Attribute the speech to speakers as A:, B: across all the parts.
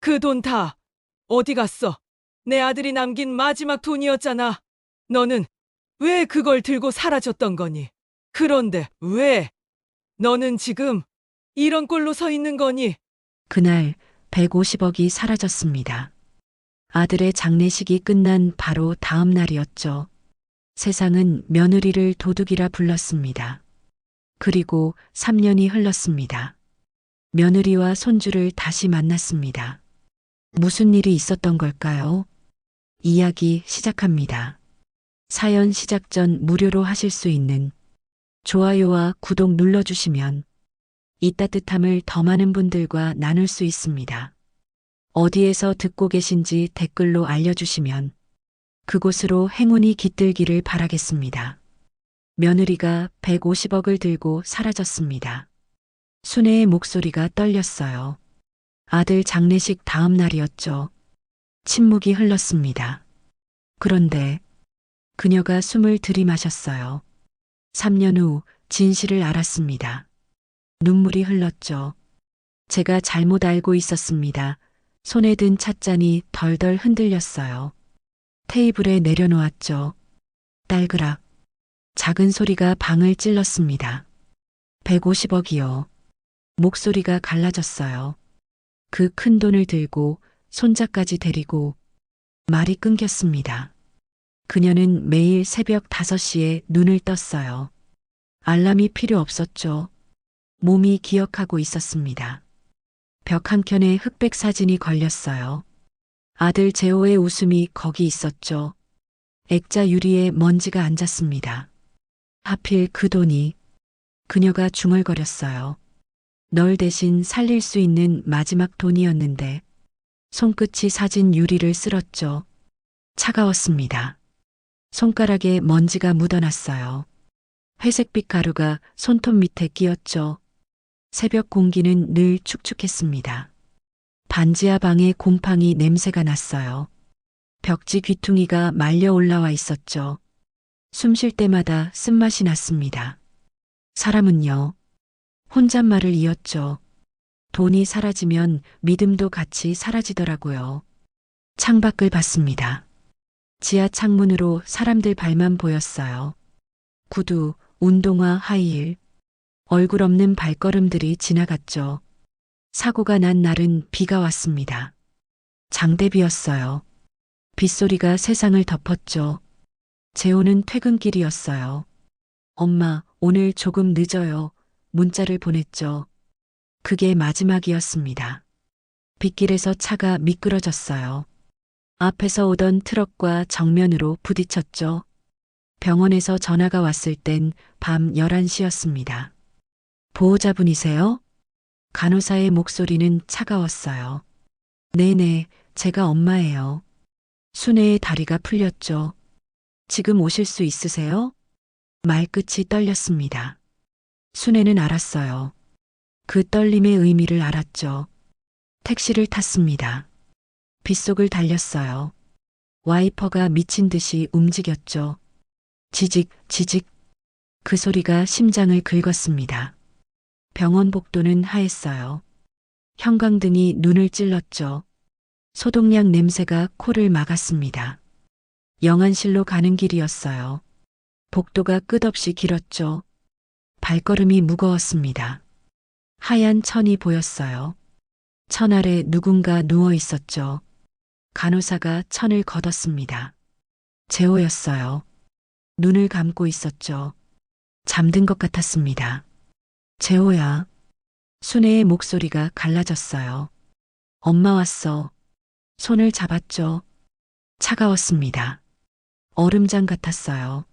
A: 그 돈 다 어디 갔어? 내 아들이 남긴 마지막 돈이었잖아. 너는 왜 그걸 들고 사라졌던 거니? 그런데 왜 너는 지금 이런 꼴로 서 있는 거니?
B: 그날 150억이 사라졌습니다. 아들의 장례식이 끝난 바로 다음 날이었죠. 세상은 며느리를 도둑이라 불렀습니다. 그리고 3년이 흘렀습니다. 며느리와 손주를 다시 만났습니다. 무슨 일이 있었던 걸까요? 이야기 시작합니다. 사연 시작 전 무료로 하실 수 있는 좋아요와 구독 눌러주시면 이 따뜻함을 더 많은 분들과 나눌 수 있습니다. 어디에서 듣고 계신지 댓글로 알려주시면 그곳으로 행운이 깃들기를 바라겠습니다. 며느리가 150억을 들고 사라졌습니다. 순애의 목소리가 떨렸어요. 아들 장례식 다음 날이었죠. 침묵이 흘렀습니다. 그런데 그녀가 숨을 들이마셨어요. 3년 후 진실을 알았습니다. 눈물이 흘렀죠. 제가 잘못 알고 있었습니다. 손에 든 찻잔이 덜덜 흔들렸어요. 테이블에 내려놓았죠. 딸그락. 작은 소리가 방을 찔렀습니다. 150억이요. 목소리가 갈라졌어요. 그 큰 돈을 들고 손자까지 데리고 말이 끊겼습니다. 그녀는 매일 새벽 5시에 눈을 떴어요. 알람이 필요 없었죠. 몸이 기억하고 있었습니다. 벽 한켠에 흑백 사진이 걸렸어요. 아들 재호의 웃음이 거기 있었죠. 액자 유리에 먼지가 앉았습니다. 하필 그 돈이 그녀가 중얼거렸어요. 널 대신 살릴 수 있는 마지막 돈이었는데 손끝이 사진 유리를 쓸었죠. 차가웠습니다. 손가락에 먼지가 묻어났어요. 회색빛 가루가 손톱 밑에 끼었죠. 새벽 공기는 늘 축축했습니다. 반지하 방에 곰팡이 냄새가 났어요. 벽지 귀퉁이가 말려 올라와 있었죠. 숨 쉴 때마다 쓴맛이 났습니다. 사람은요, 혼잣말을 이었죠. 돈이 사라지면 믿음도 같이 사라지더라고요. 창밖을 봤습니다. 지하 창문으로 사람들 발만 보였어요. 구두, 운동화, 하이힐, 얼굴 없는 발걸음들이 지나갔죠. 사고가 난 날은 비가 왔습니다. 장대비였어요. 빗소리가 세상을 덮었죠. 재호는 퇴근길이었어요. 엄마, 오늘 조금 늦어요. 문자를 보냈죠. 그게 마지막이었습니다. 빗길에서 차가 미끄러졌어요. 앞에서 오던 트럭과 정면으로 부딪혔죠. 병원에서 전화가 왔을 땐 밤 11시였습니다. 보호자분이세요? 간호사의 목소리는 차가웠어요. 네네, 제가 엄마예요. 순애의 다리가 풀렸죠. 지금 오실 수 있으세요? 말끝이 떨렸습니다. 순애는 알았어요. 그 떨림의 의미를 알았죠. 택시를 탔습니다. 빗속을 달렸어요. 와이퍼가 미친 듯이 움직였죠. 지직, 지직. 그 소리가 심장을 긁었습니다. 병원 복도는 하했어요. 형광등이 눈을 찔렀죠. 소독약 냄새가 코를 막았습니다. 영안실로 가는 길이었어요. 복도가 끝없이 길었죠. 발걸음이 무거웠습니다. 하얀 천이 보였어요. 천 아래 누군가 누워 있었죠. 간호사가 천을 걷었습니다. 재호였어요. 눈을 감고 있었죠. 잠든 것 같았습니다. 재호야. 순애의 목소리가 갈라졌어요. 엄마 왔어. 손을 잡았죠. 차가웠습니다. 얼음장 같았어요.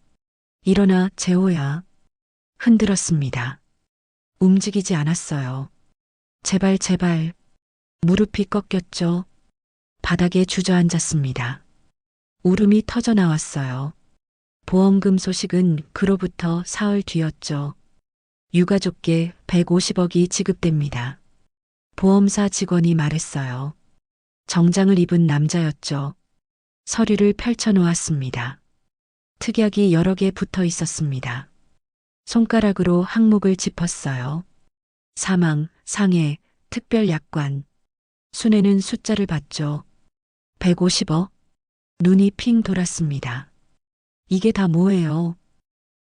B: 일어나, 재호야. 흔들었습니다. 움직이지 않았어요. 제발, 제발. 무릎이 꺾였죠. 바닥에 주저앉았습니다. 울음이 터져 나왔어요. 보험금 소식은 그로부터 사흘 뒤였죠. 유가족께 150억이 지급됩니다. 보험사 직원이 말했어요. 정장을 입은 남자였죠. 서류를 펼쳐놓았습니다. 특약이 여러 개 붙어 있었습니다. 손가락으로 항목을 짚었어요. 사망, 상해, 특별약관. 순애는 숫자를 봤죠. 150억. 눈이 핑 돌았습니다. 이게 다 뭐예요?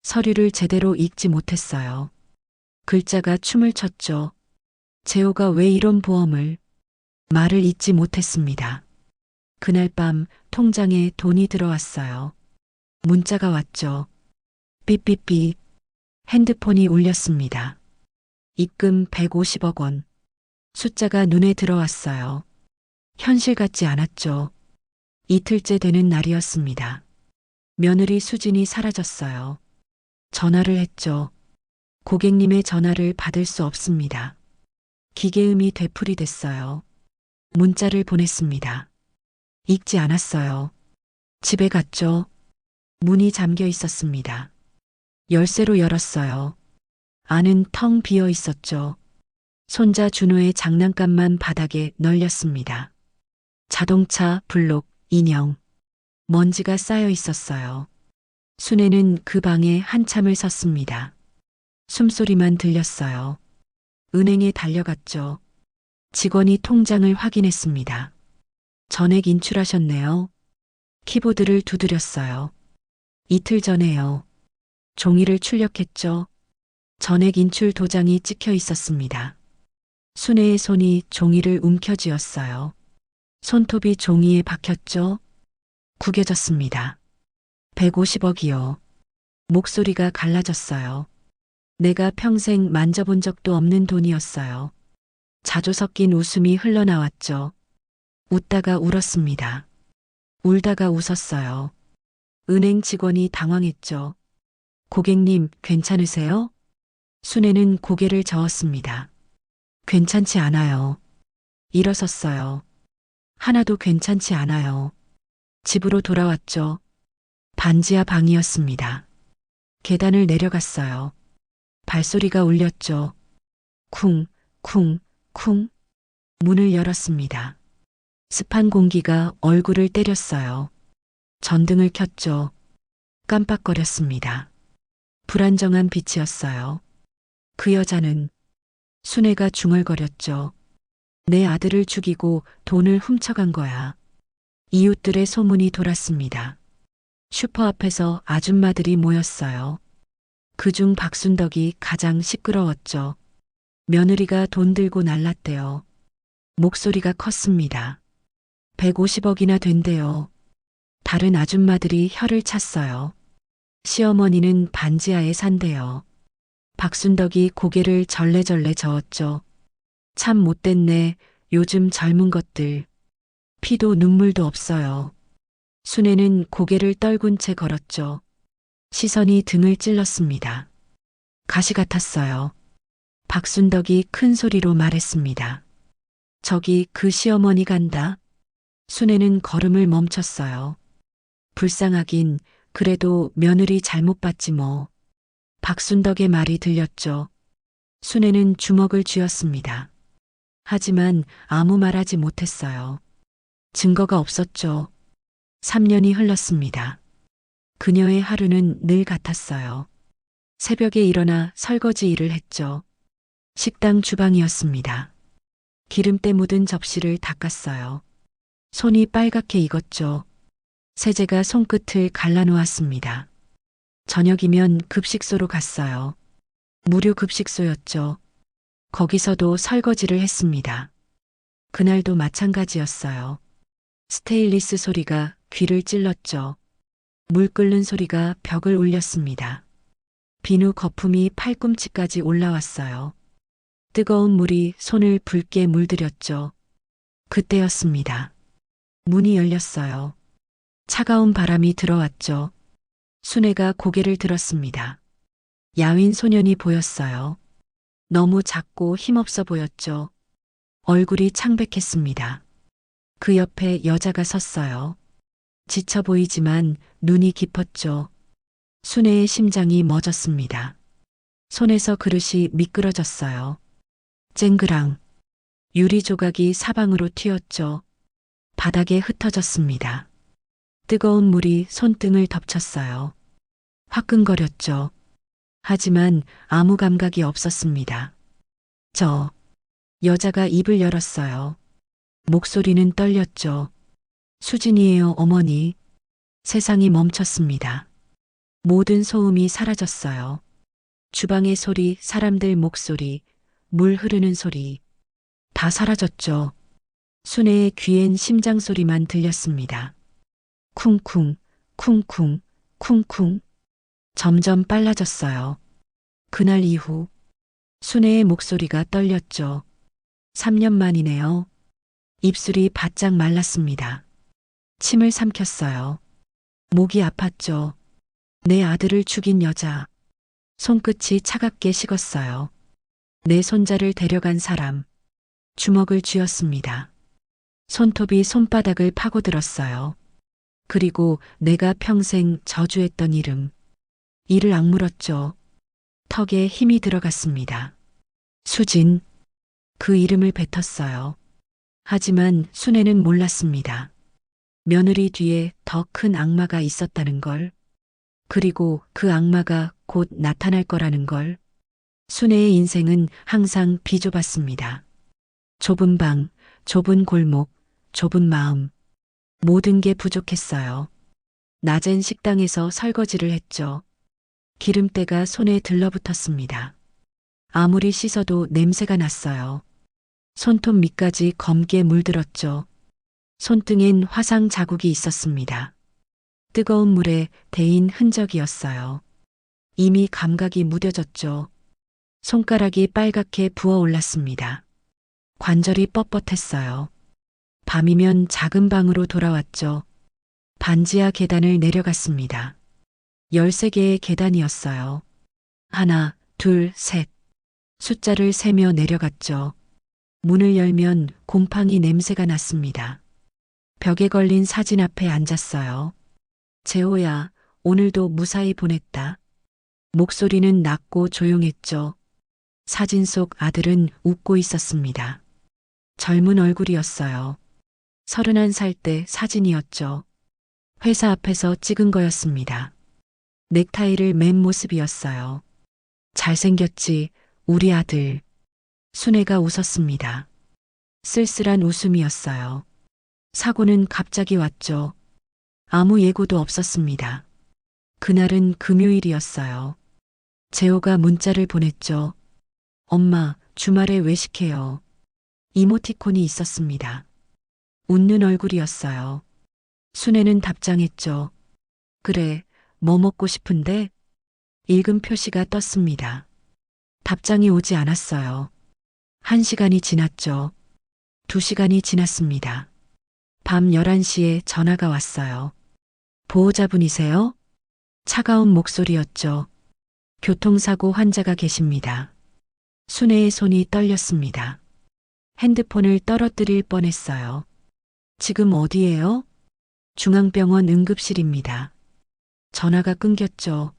B: 서류를 제대로 읽지 못했어요. 글자가 춤을 췄죠. 재호가 왜 이런 보험을? 말을 잇지 못했습니다. 그날 밤 통장에 돈이 들어왔어요. 문자가 왔죠. 삐삐삐. 핸드폰이 울렸습니다. 입금 150억 원. 숫자가 눈에 들어왔어요. 현실 같지 않았죠. 이틀째 되는 날이었습니다. 며느리 수진이 사라졌어요. 전화를 했죠. 고객님의 전화를 받을 수 없습니다. 기계음이 되풀이됐어요. 문자를 보냈습니다. 읽지 않았어요. 집에 갔죠. 문이 잠겨 있었습니다. 열쇠로 열었어요. 안은 텅 비어 있었죠. 손자 준호의 장난감만 바닥에 널렸습니다. 자동차, 블록, 인형. 먼지가 쌓여 있었어요. 순애는 그 방에 한참을 섰습니다. 숨소리만 들렸어요. 은행에 달려갔죠. 직원이 통장을 확인했습니다. 전액 인출하셨네요. 키보드를 두드렸어요. 이틀 전에요. 종이를 출력했죠. 전액 인출 도장이 찍혀 있었습니다. 순애의 손이 종이를 움켜쥐었어요. 손톱이 종이에 박혔죠. 구겨졌습니다. 150억이요. 목소리가 갈라졌어요. 내가 평생 만져본 적도 없는 돈이었어요. 자주 섞인 웃음이 흘러나왔죠. 웃다가 울었습니다. 울다가 웃었어요. 은행 직원이 당황했죠. 고객님, 괜찮으세요? 순애는 고개를 저었습니다. 괜찮지 않아요. 일어섰어요. 하나도 괜찮지 않아요. 집으로 돌아왔죠. 반지하 방이었습니다. 계단을 내려갔어요. 발소리가 울렸죠. 쿵, 쿵, 쿵. 문을 열었습니다. 습한 공기가 얼굴을 때렸어요. 전등을 켰죠. 깜빡거렸습니다. 불안정한 빛이었어요. 그 여자는 순애가 중얼거렸죠. 내 아들을 죽이고 돈을 훔쳐간 거야. 이웃들의 소문이 돌았습니다. 슈퍼 앞에서 아줌마들이 모였어요. 그중 박순덕이 가장 시끄러웠죠. 며느리가 돈 들고 날랐대요. 목소리가 컸습니다. 150억이나 된대요. 다른 아줌마들이 혀를 찼어요. 시어머니는 반지하에 산대요. 박순덕이 고개를 절레절레 저었죠. 참 못됐네, 요즘 젊은 것들. 피도 눈물도 없어요. 순애는 고개를 떨군 채 걸었죠. 시선이 등을 찔렀습니다. 가시 같았어요. 박순덕이 큰 소리로 말했습니다. 저기 그 시어머니 간다. 순애는 걸음을 멈췄어요. 불쌍하긴 그래도 며느리 잘못 봤지 뭐. 박순덕의 말이 들렸죠. 순애는 주먹을 쥐었습니다. 하지만 아무 말하지 못했어요. 증거가 없었죠. 3년이 흘렀습니다. 그녀의 하루는 늘 같았어요. 새벽에 일어나 설거지 일을 했죠. 식당 주방이었습니다. 기름때 묻은 접시를 닦았어요. 손이 빨갛게 익었죠. 세제가 손끝을 갈라놓았습니다. 저녁이면 급식소로 갔어요. 무료 급식소였죠. 거기서도 설거지를 했습니다. 그날도 마찬가지였어요. 스테인리스 소리가 귀를 찔렀죠. 물 끓는 소리가 벽을 울렸습니다. 비누 거품이 팔꿈치까지 올라왔어요. 뜨거운 물이 손을 붉게 물들였죠. 그때였습니다. 문이 열렸어요. 차가운 바람이 들어왔죠. 순애가 고개를 들었습니다. 야윈 소년이 보였어요. 너무 작고 힘없어 보였죠. 얼굴이 창백했습니다. 그 옆에 여자가 섰어요. 지쳐 보이지만 눈이 깊었죠. 순애의 심장이 멎었습니다. 손에서 그릇이 미끄러졌어요. 쨍그랑. 유리 조각이 사방으로 튀었죠. 바닥에 흩어졌습니다. 뜨거운 물이 손등을 덮쳤어요. 화끈거렸죠. 하지만 아무 감각이 없었습니다. 여자가 입을 열었어요. 목소리는 떨렸죠. 수진이에요, 어머니. 세상이 멈췄습니다. 모든 소음이 사라졌어요. 주방의 소리, 사람들 목소리, 물 흐르는 소리. 다 사라졌죠. 순애의 귀엔 심장 소리만 들렸습니다. 쿵쿵, 쿵쿵, 쿵쿵. 점점 빨라졌어요. 그날 이후 순애의 목소리가 떨렸죠. 3년 만이네요. 입술이 바짝 말랐습니다. 침을 삼켰어요. 목이 아팠죠. 내 아들을 죽인 여자. 손끝이 차갑게 식었어요. 내 손자를 데려간 사람. 주먹을 쥐었습니다. 손톱이 손바닥을 파고들었어요. 그리고 내가 평생 저주했던 이름. 이를 악물었죠. 턱에 힘이 들어갔습니다. 수진. 그 이름을 뱉었어요. 하지만 순애는 몰랐습니다. 며느리 뒤에 더 큰 악마가 있었다는 걸. 그리고 그 악마가 곧 나타날 거라는 걸. 순애의 인생은 항상 비좁았습니다. 좁은 방, 좁은 골목, 좁은 마음. 모든 게 부족했어요. 낮엔 식당에서 설거지를 했죠. 기름때가 손에 들러붙었습니다. 아무리 씻어도 냄새가 났어요. 손톱 밑까지 검게 물들었죠. 손등엔 화상 자국이 있었습니다. 뜨거운 물에 데인 흔적이었어요. 이미 감각이 무뎌졌죠. 손가락이 빨갛게 부어올랐습니다. 관절이 뻣뻣했어요. 밤이면 작은 방으로 돌아왔죠. 반지하 계단을 내려갔습니다. 13개의 계단이었어요. 하나, 둘, 셋. 숫자를 세며 내려갔죠. 문을 열면 곰팡이 냄새가 났습니다. 벽에 걸린 사진 앞에 앉았어요. 재호야, 오늘도 무사히 보냈다. 목소리는 낮고 조용했죠. 사진 속 아들은 웃고 있었습니다. 젊은 얼굴이었어요. 31살 때 사진이었죠. 회사 앞에서 찍은 거였습니다. 넥타이를 맨 모습이었어요. 잘생겼지, 우리 아들. 순애가 웃었습니다. 쓸쓸한 웃음이었어요. 사고는 갑자기 왔죠. 아무 예고도 없었습니다. 그날은 금요일이었어요. 재호가 문자를 보냈죠. 엄마, 주말에 외식해요. 이모티콘이 있었습니다. 웃는 얼굴이었어요. 순애는 답장했죠. 그래, 뭐 먹고 싶은데? 읽은 표시가 떴습니다. 답장이 오지 않았어요. 1시간이 지났죠. 2시간이 지났습니다. 밤 11시에 전화가 왔어요. 보호자분이세요? 차가운 목소리였죠. 교통사고 환자가 계십니다. 순애의 손이 떨렸습니다. 핸드폰을 떨어뜨릴 뻔했어요. 지금 어디예요? 중앙병원 응급실입니다. 전화가 끊겼죠.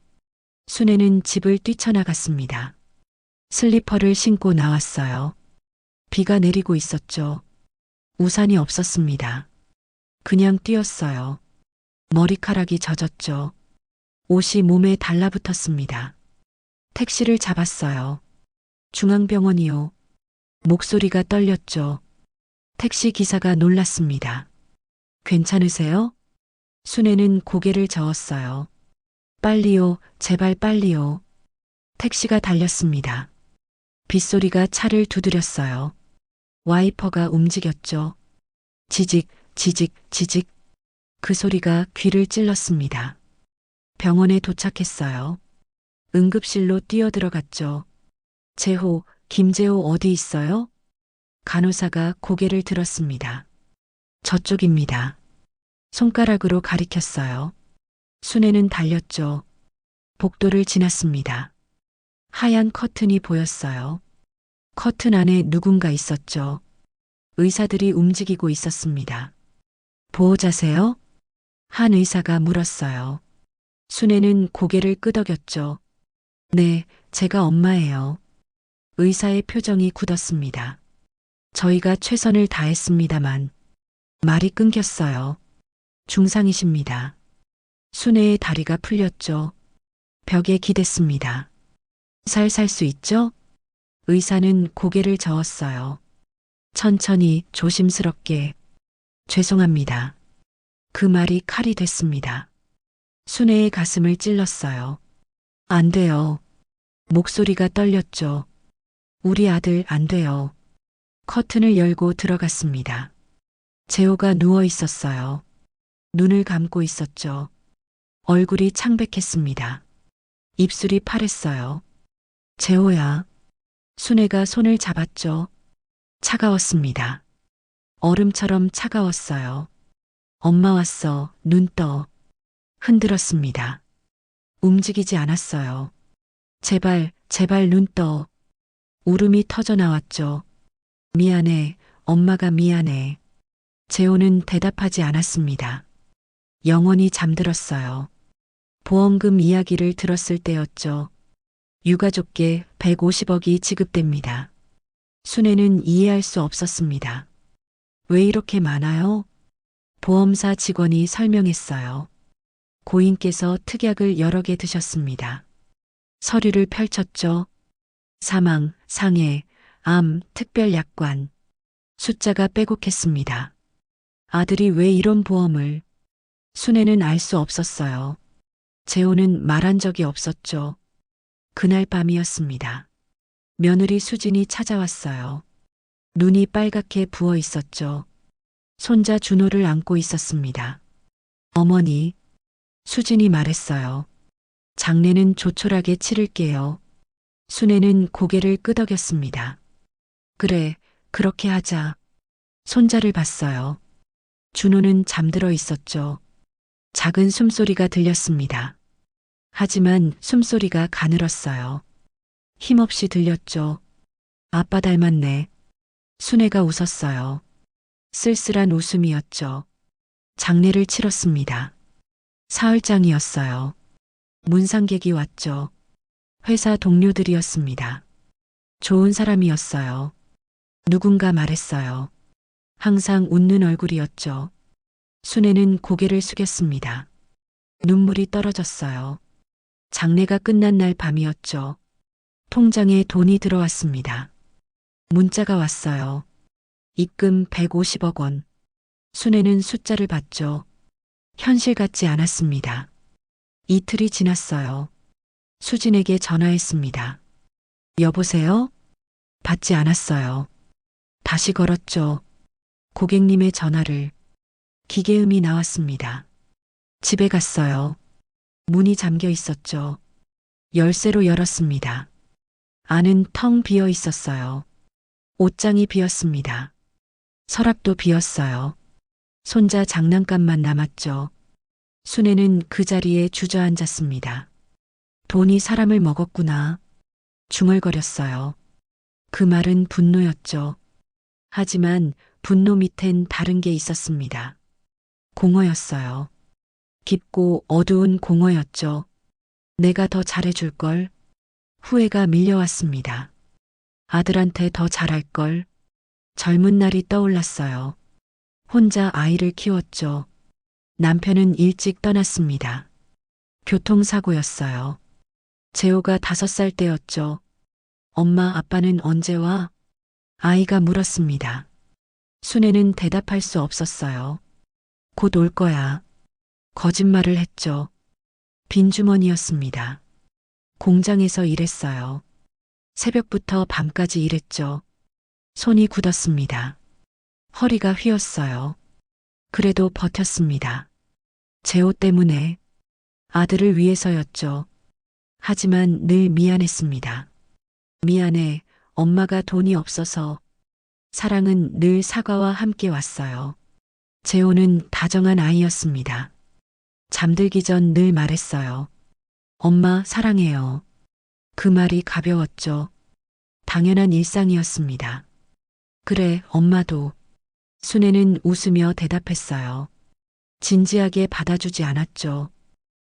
B: 순애는 집을 뛰쳐나갔습니다. 슬리퍼를 신고 나왔어요. 비가 내리고 있었죠. 우산이 없었습니다. 그냥 뛰었어요. 머리카락이 젖었죠. 옷이 몸에 달라붙었습니다. 택시를 잡았어요. 중앙병원이요. 목소리가 떨렸죠. 택시 기사가 놀랐습니다. 괜찮으세요? 순애는 고개를 저었어요. 빨리요, 제발 빨리요. 택시가 달렸습니다. 빗소리가 차를 두드렸어요. 와이퍼가 움직였죠. 지직, 지직, 지직. 그 소리가 귀를 찔렀습니다. 병원에 도착했어요. 응급실로 뛰어들어갔죠. 재호, 김재호 어디 있어요? 간호사가 고개를 들었습니다. 저쪽입니다. 손가락으로 가리켰어요. 순애는 달렸죠. 복도를 지났습니다. 하얀 커튼이 보였어요. 커튼 안에 누군가 있었죠. 의사들이 움직이고 있었습니다. 보호자세요? 한 의사가 물었어요. 순애는 고개를 끄덕였죠. 네, 제가 엄마예요. 의사의 표정이 굳었습니다. 저희가 최선을 다했습니다만 말이 끊겼어요. 중상이십니다. 순애의 다리가 풀렸죠. 벽에 기댔습니다. 살 수 있죠? 의사는 고개를 저었어요. 천천히 조심스럽게 죄송합니다. 그 말이 칼이 됐습니다. 순애의 가슴을 찔렀어요. 안 돼요. 목소리가 떨렸죠. 우리 아들 안 돼요. 커튼을 열고 들어갔습니다. 재호가 누워 있었어요. 눈을 감고 있었죠. 얼굴이 창백했습니다. 입술이 파랬어요. 재호야. 순애가 손을 잡았죠. 차가웠습니다. 얼음처럼 차가웠어요. 엄마 왔어. 눈 떠. 흔들었습니다. 움직이지 않았어요. 제발, 제발 눈 떠. 울음이 터져 나왔죠. 미안해. 엄마가 미안해. 재호는 대답하지 않았습니다. 영원히 잠들었어요. 보험금 이야기를 들었을 때였죠. 유가족께 150억이 지급됩니다. 순애는 이해할 수 없었습니다. 왜 이렇게 많아요? 보험사 직원이 설명했어요. 고인께서 특약을 여러 개 드셨습니다. 서류를 펼쳤죠. 사망, 상해, 암, 특별약관. 숫자가 빼곡했습니다. 아들이 왜 이런 보험을? 순애는 알 수 없었어요. 재호는 말한 적이 없었죠. 그날 밤이었습니다. 며느리 수진이 찾아왔어요. 눈이 빨갛게 부어 있었죠. 손자 준호를 안고 있었습니다. 어머니, 수진이 말했어요. 장례는 조촐하게 치를게요. 순애는 고개를 끄덕였습니다. 그래, 그렇게 하자. 손자를 봤어요. 준호는 잠들어 있었죠. 작은 숨소리가 들렸습니다. 하지만 숨소리가 가늘었어요. 힘없이 들렸죠. 아빠 닮았네. 순애가 웃었어요. 쓸쓸한 웃음이었죠. 장례를 치렀습니다. 사흘장이었어요. 문상객이 왔죠. 회사 동료들이었습니다. 좋은 사람이었어요. 누군가 말했어요. 항상 웃는 얼굴이었죠. 순애는 고개를 숙였습니다. 눈물이 떨어졌어요. 장례가 끝난 날 밤이었죠. 통장에 돈이 들어왔습니다. 문자가 왔어요. 입금 150억 원. 순애는 숫자를 봤죠. 현실 같지 않았습니다. 이틀이 지났어요. 수진에게 전화했습니다. 여보세요? 받지 않았어요. 다시 걸었죠. 고객님의 전화를. 기계음이 나왔습니다. 집에 갔어요. 문이 잠겨 있었죠. 열쇠로 열었습니다. 안은 텅 비어 있었어요. 옷장이 비었습니다. 서랍도 비었어요. 손자 장난감만 남았죠. 순애는 그 자리에 주저앉았습니다. 돈이 사람을 먹었구나. 중얼거렸어요. 그 말은 분노였죠. 하지만 분노 밑엔 다른 게 있었습니다. 공허였어요. 깊고 어두운 공허였죠. 내가 더 잘해줄걸. 후회가 밀려왔습니다. 아들한테 더 잘할걸. 젊은 날이 떠올랐어요. 혼자 아이를 키웠죠. 남편은 일찍 떠났습니다. 교통사고였어요. 재호가 5살 때였죠. 엄마, 아빠는 언제 와? 아이가 물었습니다. 순애는 대답할 수 없었어요. 곧 올 거야. 거짓말을 했죠. 빈주머니였습니다. 공장에서 일했어요. 새벽부터 밤까지 일했죠. 손이 굳었습니다. 허리가 휘었어요. 그래도 버텼습니다. 재호 때문에, 아들을 위해서였죠. 하지만 늘 미안했습니다. 미안해, 엄마가 돈이 없어서. 사랑은 늘 사과와 함께 왔어요. 재호는 다정한 아이였습니다. 잠들기 전 늘 말했어요. 엄마 사랑해요. 그 말이 가벼웠죠. 당연한 일상이었습니다. 그래, 엄마도. 순애는 웃으며 대답했어요. 진지하게 받아주지 않았죠.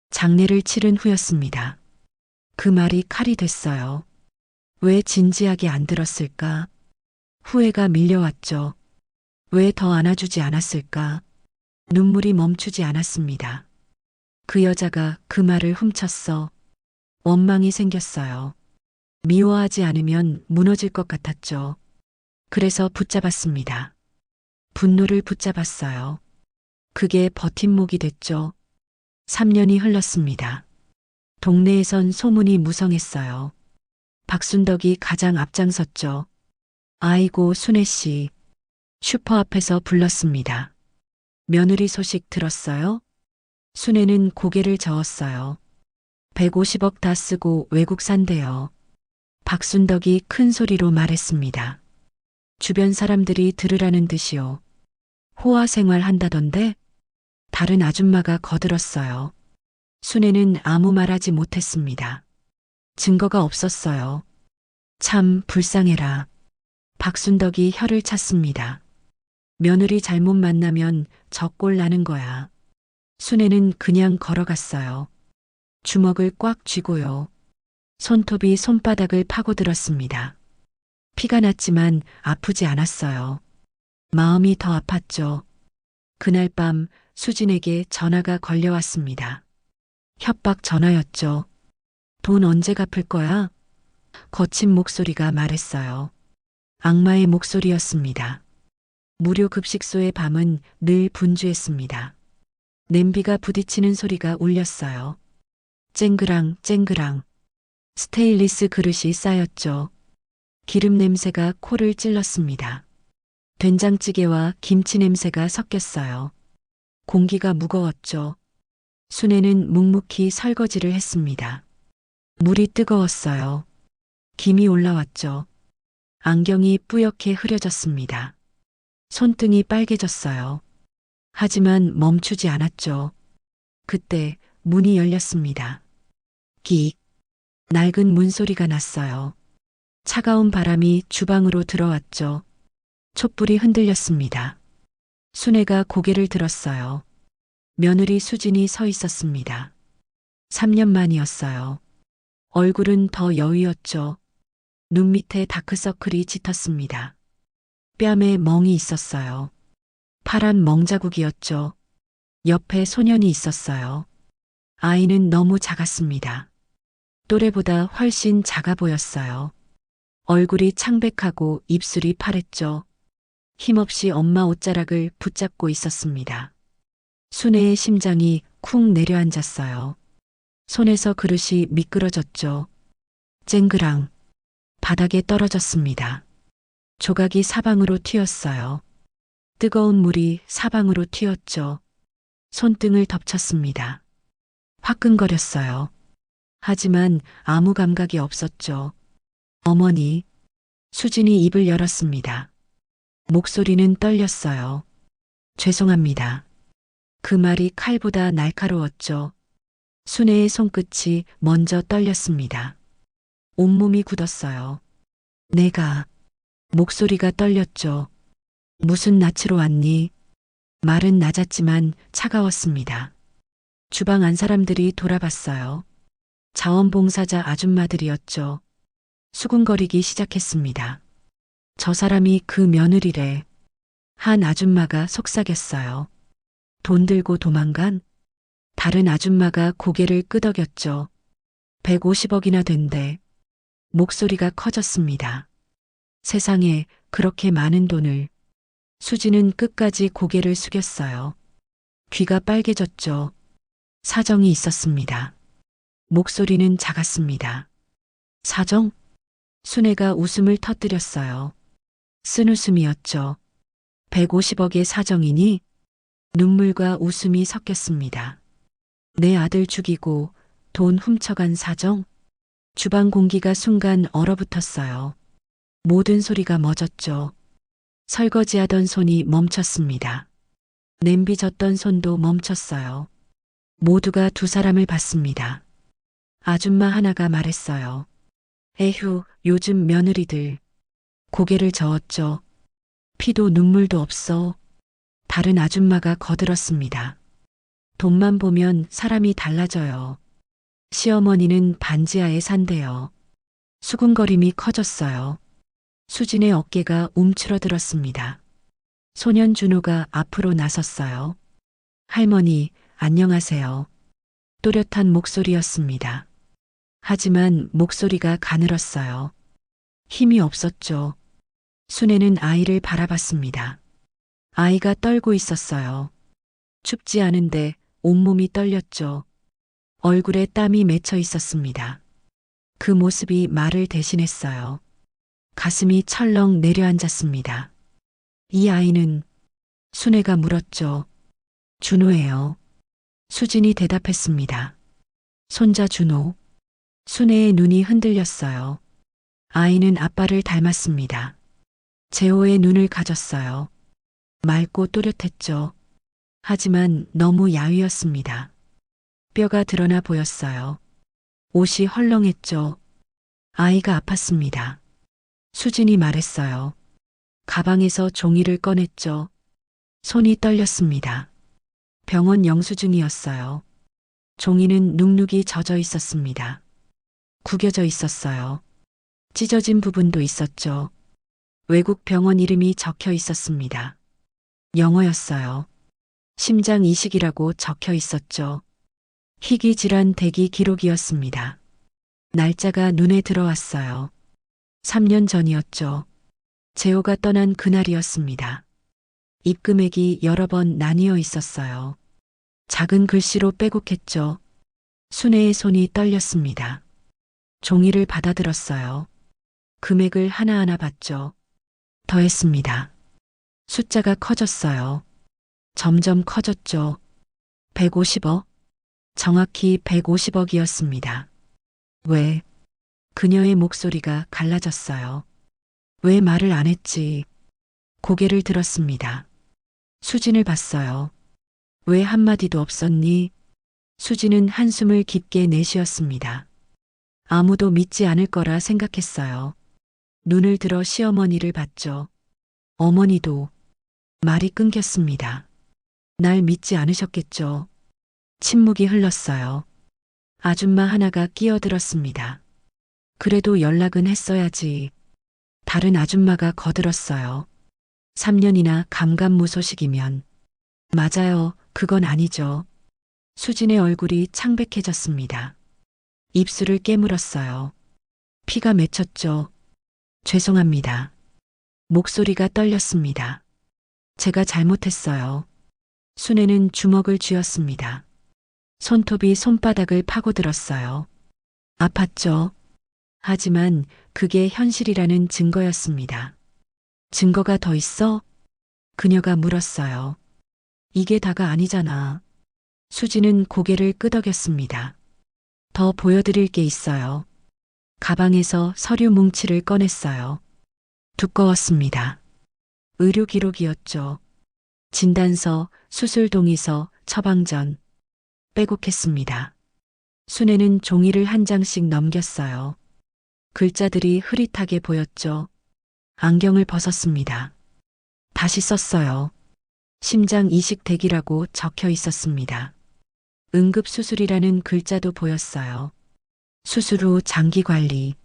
B: 장례를 치른 후였습니다. 그 말이 칼이 됐어요. 왜 진지하게 안 들었을까? 후회가 밀려왔죠. 왜 더 안아주지 않았을까? 눈물이 멈추지 않았습니다. 그 여자가 그 말을 훔쳤어. 원망이 생겼어요. 미워하지 않으면 무너질 것 같았죠. 그래서 붙잡았습니다. 분노를 붙잡았어요. 그게 버팀목이 됐죠. 3년이 흘렀습니다. 동네에선 소문이 무성했어요. 박순덕이 가장 앞장섰죠. 아이고, 순애 씨. 슈퍼 앞에서 불렀습니다. 며느리 소식 들었어요? 순애는 고개를 저었어요. 150억 다 쓰고 외국 산대요. 박순덕이 큰 소리로 말했습니다. 주변 사람들이 들으라는 듯이요. 호화 생활 한다던데? 다른 아줌마가 거들었어요. 순애는 아무 말하지 못했습니다. 증거가 없었어요. 참 불쌍해라. 박순덕이 혀를 찼습니다. 며느리 잘못 만나면 저 꼴 나는 거야. 순애는 그냥 걸어갔어요. 주먹을 꽉 쥐고요. 손톱이 손바닥을 파고들었습니다. 피가 났지만 아프지 않았어요. 마음이 더 아팠죠. 그날 밤 수진에게 전화가 걸려왔습니다. 협박 전화였죠. 돈 언제 갚을 거야? 거친 목소리가 말했어요. 악마의 목소리였습니다. 무료 급식소의 밤은 늘 분주했습니다. 냄비가 부딪히는 소리가 울렸어요. 쨍그랑 쨍그랑. 스테인리스 그릇이 쌓였죠. 기름 냄새가 코를 찔렀습니다. 된장찌개와 김치 냄새가 섞였어요. 공기가 무거웠죠. 순애는 묵묵히 설거지를 했습니다. 물이 뜨거웠어요. 김이 올라왔죠. 안경이 뿌옇게 흐려졌습니다. 손등이 빨개졌어요. 하지만 멈추지 않았죠. 그때 문이 열렸습니다. 끽. 낡은 문소리가 났어요. 차가운 바람이 주방으로 들어왔죠. 촛불이 흔들렸습니다. 순애가 고개를 들었어요. 며느리 수진이 서 있었습니다. 3년 만이었어요. 얼굴은 더 여위었죠. 눈 밑에 다크서클이 짙었습니다. 뺨에 멍이 있었어요. 파란 멍자국이었죠. 옆에 소년이 있었어요. 아이는 너무 작았습니다. 또래보다 훨씬 작아 보였어요. 얼굴이 창백하고 입술이 파랬죠. 힘없이 엄마 옷자락을 붙잡고 있었습니다. 순애의 심장이 쿵 내려앉았어요. 손에서 그릇이 미끄러졌죠. 쨍그랑. 바닥에 떨어졌습니다. 조각이 사방으로 튀었어요. 뜨거운 물이 사방으로 튀었죠. 손등을 덮쳤습니다. 화끈거렸어요. 하지만 아무 감각이 없었죠. 어머니. 수진이 입을 열었습니다. 목소리는 떨렸어요. 죄송합니다. 그 말이 칼보다 날카로웠죠. 순애의 손끝이 먼저 떨렸습니다. 온몸이 굳었어요. 내가. 목소리가 떨렸죠. 무슨 낯으로 왔니? 말은 낮았지만 차가웠습니다. 주방 안 사람들이 돌아봤어요. 자원봉사자 아줌마들이었죠. 수군거리기 시작했습니다. 저 사람이 그 며느리래. 한 아줌마가 속삭였어요. 돈 들고 도망간? 다른 아줌마가 고개를 끄덕였죠. 150억이나 된대. 목소리가 커졌습니다. 세상에 그렇게 많은 돈을. 수지는 끝까지 고개를 숙였어요. 귀가 빨개졌죠. 사정이 있었습니다. 목소리는 작았습니다. 사정? 순애가 웃음을 터뜨렸어요. 쓴웃음이었죠. 150억의 사정이니? 눈물과 웃음이 섞였습니다. 내 아들 죽이고 돈 훔쳐간 사정? 주방 공기가 순간 얼어붙었어요. 모든 소리가 멎었죠. 설거지하던 손이 멈췄습니다. 냄비 젓던 손도 멈췄어요. 모두가 두 사람을 봤습니다. 아줌마 하나가 말했어요. 에휴, 요즘 며느리들. 고개를 저었죠. 피도 눈물도 없어. 다른 아줌마가 거들었습니다. 돈만 보면 사람이 달라져요. 시어머니는 반지하에 산대요. 수군거림이 커졌어요. 수진의 어깨가 움츠러들었습니다. 소년 준호가 앞으로 나섰어요. 할머니, 안녕하세요. 또렷한 목소리였습니다. 하지만 목소리가 가늘었어요. 힘이 없었죠. 순애는 아이를 바라봤습니다. 아이가 떨고 있었어요. 춥지 않은데 온몸이 떨렸죠. 얼굴에 땀이 맺혀 있었습니다. 그 모습이 말을 대신했어요. 가슴이 철렁 내려앉았습니다. 이 아이는 순애가 물었죠. 준호예요. 수진이 대답했습니다. 손자 준호. 순애의 눈이 흔들렸어요. 아이는 아빠를 닮았습니다. 재호의 눈을 가졌어요. 맑고 또렷했죠. 하지만 너무 야위었습니다. 뼈가 드러나 보였어요. 옷이 헐렁했죠. 아이가 아팠습니다. 수진이 말했어요. 가방에서 종이를 꺼냈죠. 손이 떨렸습니다. 병원 영수증이었어요. 종이는 눅눅이 젖어 있었습니다. 구겨져 있었어요. 찢어진 부분도 있었죠. 외국 병원 이름이 적혀 있었습니다. 영어였어요. 심장 이식이라고 적혀 있었죠. 희귀 질환 대기 기록이었습니다. 날짜가 눈에 들어왔어요. 3년 전이었죠. 재호가 떠난 그날이었습니다. 입금액이 여러 번 나뉘어 있었어요. 작은 글씨로 빼곡했죠. 순애의 손이 떨렸습니다. 종이를 받아들었어요. 금액을 하나하나 봤죠. 더했습니다. 숫자가 커졌어요. 점점 커졌죠. 150억? 정확히 150억이었습니다. 왜? 그녀의 목소리가 갈라졌어요. 왜 말을 안 했지? 고개를 들었습니다. 수진을 봤어요. 왜 한마디도 없었니? 수진은 한숨을 깊게 내쉬었습니다. 아무도 믿지 않을 거라 생각했어요. 눈을 들어 시어머니를 봤죠. 어머니도. 말이 끊겼습니다. 날 믿지 않으셨겠죠. 침묵이 흘렀어요. 아줌마 하나가 끼어들었습니다. 그래도 연락은 했어야지. 다른 아줌마가 거들었어요. 3년이나 감감무소식이면. 맞아요. 그건 아니죠. 수진의 얼굴이 창백해졌습니다. 입술을 깨물었어요. 피가 맺혔죠. 죄송합니다. 목소리가 떨렸습니다. 제가 잘못했어요. 순애는 주먹을 쥐었습니다. 손톱이 손바닥을 파고들었어요. 아팠죠. 하지만 그게 현실이라는 증거였습니다. 증거가 더 있어? 그녀가 물었어요. 이게 다가 아니잖아. 수지는 고개를 끄덕였습니다. 더 보여드릴 게 있어요. 가방에서 서류 뭉치를 꺼냈어요. 두꺼웠습니다. 의료 기록이었죠. 진단서, 수술 동의서, 처방전. 빼곡했습니다. 순애는 종이를 한 장씩 넘겼어요. 글자들이 흐릿하게 보였죠. 안경을 벗었습니다. 다시 썼어요. 심장 이식 대기라고 적혀 있었습니다. 응급수술이라는 글자도 보였어요. 수술 후 장기 관리,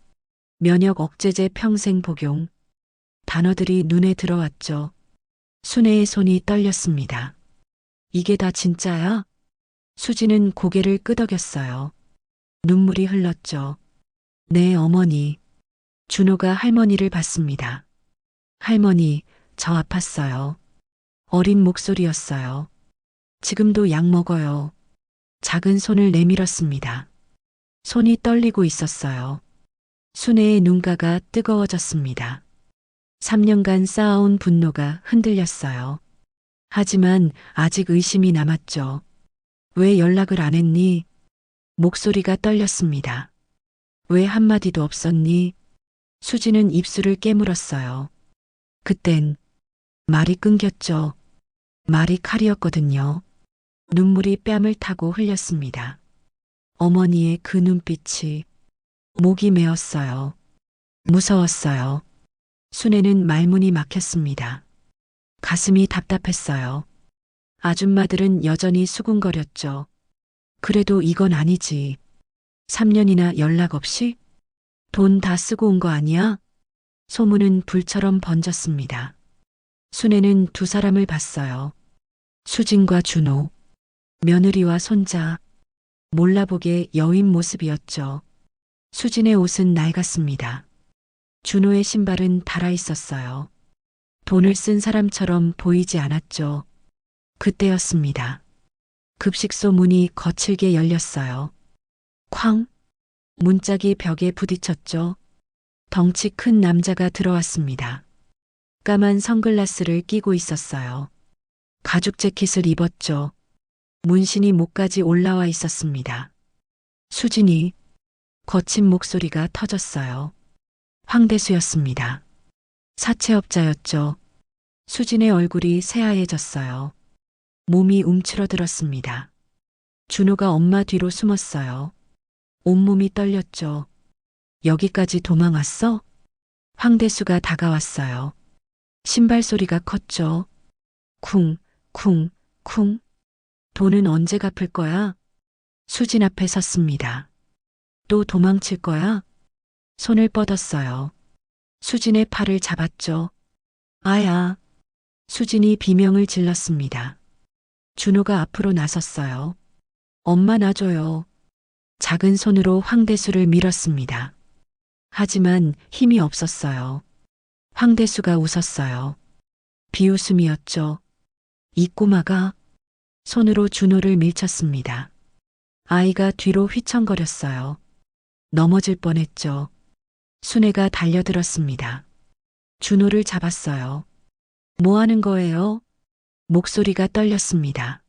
B: 면역 억제제 평생 복용. 단어들이 눈에 들어왔죠. 순애의 손이 떨렸습니다. 이게 다 진짜야? 수지는 고개를 끄덕였어요. 눈물이 흘렀죠. 네, 어머니. 준호가 할머니를 봤습니다. 할머니, 저 아팠어요. 어린 목소리였어요. 지금도 약 먹어요. 작은 손을 내밀었습니다. 손이 떨리고 있었어요. 순애의 눈가가 뜨거워졌습니다. 3년간 쌓아온 분노가 흔들렸어요. 하지만 아직 의심이 남았죠. 왜 연락을 안 했니? 목소리가 떨렸습니다. 왜 한마디도 없었니? 수지는 입술을 깨물었어요. 그땐 말이 끊겼죠. 말이 칼이었거든요. 눈물이 뺨을 타고 흘렸습니다. 어머니의 그 눈빛이 목이 메었어요. 무서웠어요. 순애는 말문이 막혔습니다. 가슴이 답답했어요. 아줌마들은 여전히 수군거렸죠. 그래도 이건 아니지. 3년이나 연락 없이? 돈 다 쓰고 온 거 아니야? 소문은 불처럼 번졌습니다. 순애는 두 사람을 봤어요. 수진과 준호. 며느리와 손자. 몰라보게 여윈 모습이었죠. 수진의 옷은 낡았습니다. 준호의 신발은 닳아 있었어요. 돈을 쓴 사람처럼 보이지 않았죠. 그때였습니다. 급식소 문이 거칠게 열렸어요. 쾅! 문짝이 벽에 부딪혔죠. 덩치 큰 남자가 들어왔습니다. 까만 선글라스를 끼고 있었어요. 가죽 재킷을 입었죠. 문신이 목까지 올라와 있었습니다. 수진이, 거친 목소리가 터졌어요. 황대수였습니다. 사채업자였죠. 수진의 얼굴이 새하얘졌어요. 몸이 움츠러들었습니다. 준호가 엄마 뒤로 숨었어요. 온몸이 떨렸죠. 여기까지 도망왔어? 황대수가 다가왔어요. 신발 소리가 컸죠. 쿵, 쿵, 쿵. 돈은 언제 갚을 거야? 수진 앞에 섰습니다. 또 도망칠 거야? 손을 뻗었어요. 수진의 팔을 잡았죠. 아야. 수진이 비명을 질렀습니다. 준호가 앞으로 나섰어요. 엄마 놔줘요. 작은 손으로 황대수를 밀었습니다. 하지만 힘이 없었어요. 황대수가 웃었어요. 비웃음이었죠. 이 꼬마가 손으로 준호를 밀쳤습니다. 아이가 뒤로 휘청거렸어요. 넘어질 뻔했죠. 순애가 달려들었습니다. 준호를 잡았어요. 뭐 하는 거예요? 목소리가 떨렸습니다.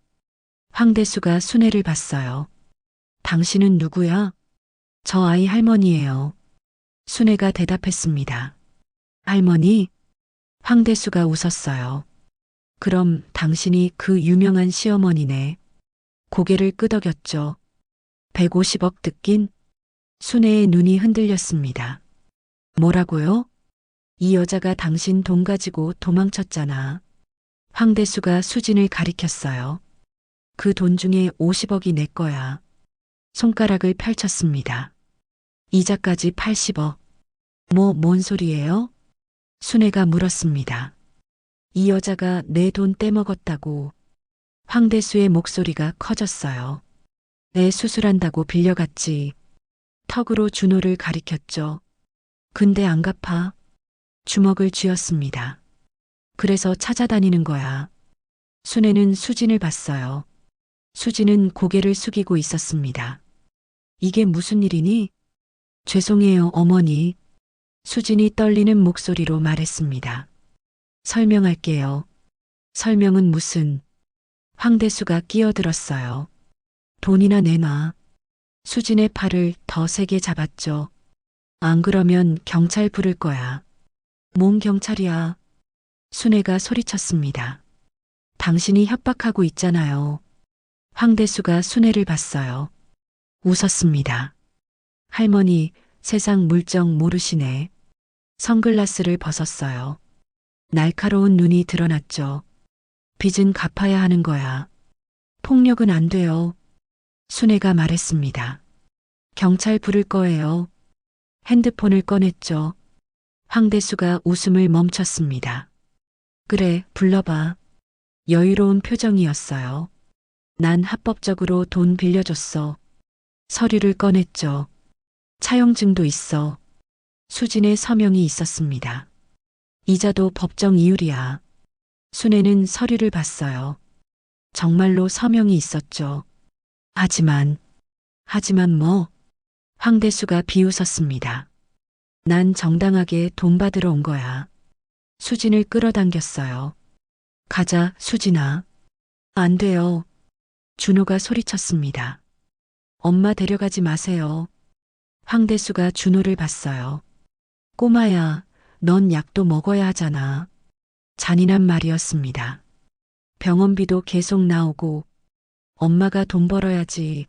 B: 황대수가 순애를 봤어요. 당신은 누구야? 저 아이 할머니예요. 순애가 대답했습니다. 할머니? 황대수가 웃었어요. 그럼 당신이 그 유명한 시어머니네. 고개를 끄덕였죠. 150억 뜯긴? 순애의 눈이 흔들렸습니다. 뭐라고요? 이 여자가 당신 돈 가지고 도망쳤잖아. 황대수가 수진을 가리켰어요. 그 돈 중에 50억이 내 거야. 손가락을 펼쳤습니다. 이자까지 80억. 뭔 소리예요? 순애가 물었습니다. 이 여자가 내 돈 떼먹었다고. 황대수의 목소리가 커졌어요. 애 수술한다고 빌려갔지. 턱으로 준호를 가리켰죠. 근데 안 갚아. 주먹을 쥐었습니다. 그래서 찾아다니는 거야. 순애는 수진을 봤어요. 수진은 고개를 숙이고 있었습니다. 이게 무슨 일이니? 죄송해요, 어머니. 수진이 떨리는 목소리로 말했습니다. 설명할게요. 설명은 무슨? 황대수가 끼어들었어요. 돈이나 내놔. 수진의 팔을 더 세게 잡았죠. 안 그러면 경찰 부를 거야. 뭔 경찰이야? 순애가 소리쳤습니다. 당신이 협박하고 있잖아요. 황대수가 순애를 봤어요. 웃었습니다. 할머니, 세상 물정 모르시네. 선글라스를 벗었어요. 날카로운 눈이 드러났죠. 빚은 갚아야 하는 거야. 폭력은 안 돼요. 순애가 말했습니다. 경찰 부를 거예요. 핸드폰을 꺼냈죠. 황대수가 웃음을 멈췄습니다. 그래, 불러봐. 여유로운 표정이었어요. 난 합법적으로 돈 빌려줬어. 서류를 꺼냈죠. 차용증도 있어. 수진의 서명이 있었습니다. 이자도 법정 이율이야. 순애는 서류를 봤어요. 정말로 서명이 있었죠. 하지만 뭐? 황대수가 비웃었습니다. 난 정당하게 돈 받으러 온 거야. 수진을 끌어당겼어요. 가자, 수진아. 안 돼요. 준호가 소리쳤습니다. 엄마 데려가지 마세요. 황대수가 준호를 봤어요. 꼬마야, 넌 약도 먹어야 하잖아. 잔인한 말이었습니다. 병원비도 계속 나오고 엄마가 돈 벌어야지.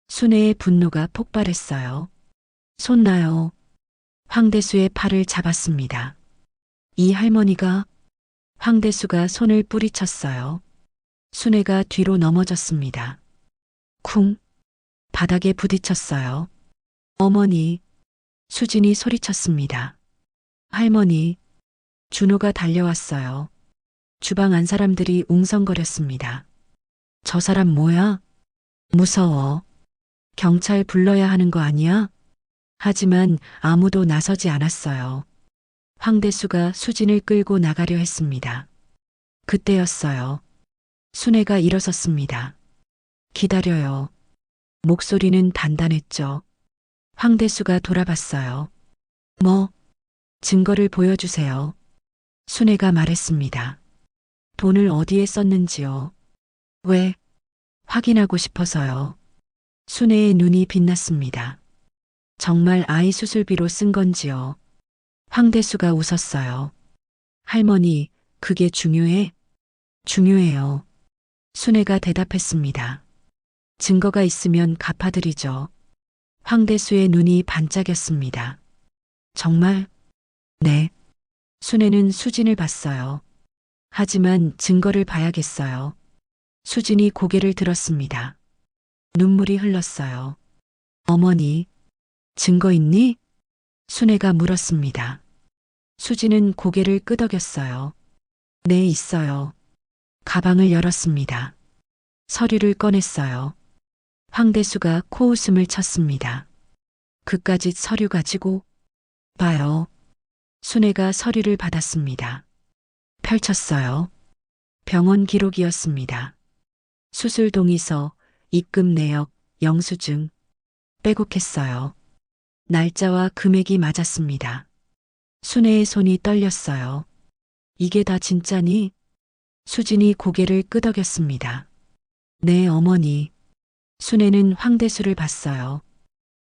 B: 순애의 분노가 폭발했어요. 손 놔요. 황대수의 팔을 잡았습니다. 이 할머니가 황대수가 손을 뿌리쳤어요. 순애가 뒤로 넘어졌습니다. 쿵. 바닥에 부딪혔어요. 어머니. 수진이 소리쳤습니다. 할머니. 준호가 달려왔어요. 주방 안 사람들이 웅성거렸습니다. 저 사람 뭐야? 무서워. 경찰 불러야 하는 거 아니야? 하지만 아무도 나서지 않았어요. 황대수가 수진을 끌고 나가려 했습니다. 그때였어요. 순애가 일어섰습니다. 기다려요. 목소리는 단단했죠. 황대수가 돌아봤어요. 뭐? 증거를 보여주세요. 순애가 말했습니다. 돈을 어디에 썼는지요? 왜? 확인하고 싶어서요. 순애의 눈이 빛났습니다. 정말 아이 수술비로 쓴 건지요? 황대수가 웃었어요. 할머니, 그게 중요해? 중요해요. 순애가 대답했습니다. 증거가 있으면 갚아드리죠. 황대수의 눈이 반짝였습니다. 정말? 네. 순애는 수진을 봤어요. 하지만 증거를 봐야겠어요. 수진이 고개를 들었습니다. 눈물이 흘렀어요. 어머니, 증거 있니? 순애가 물었습니다. 수진은 고개를 끄덕였어요. 네, 있어요. 가방을 열었습니다. 서류를 꺼냈어요. 황대수가 코웃음을 쳤습니다. 그까짓 서류 가지고 봐요. 순애가 서류를 받았습니다. 펼쳤어요. 병원 기록이었습니다. 수술 동의서, 입금 내역, 영수증. 빼곡했어요. 날짜와 금액이 맞았습니다. 순애의 손이 떨렸어요. 이게 다 진짜니? 수진이 고개를 끄덕였습니다. 네, 어머니. 순애는 황대수를 봤어요.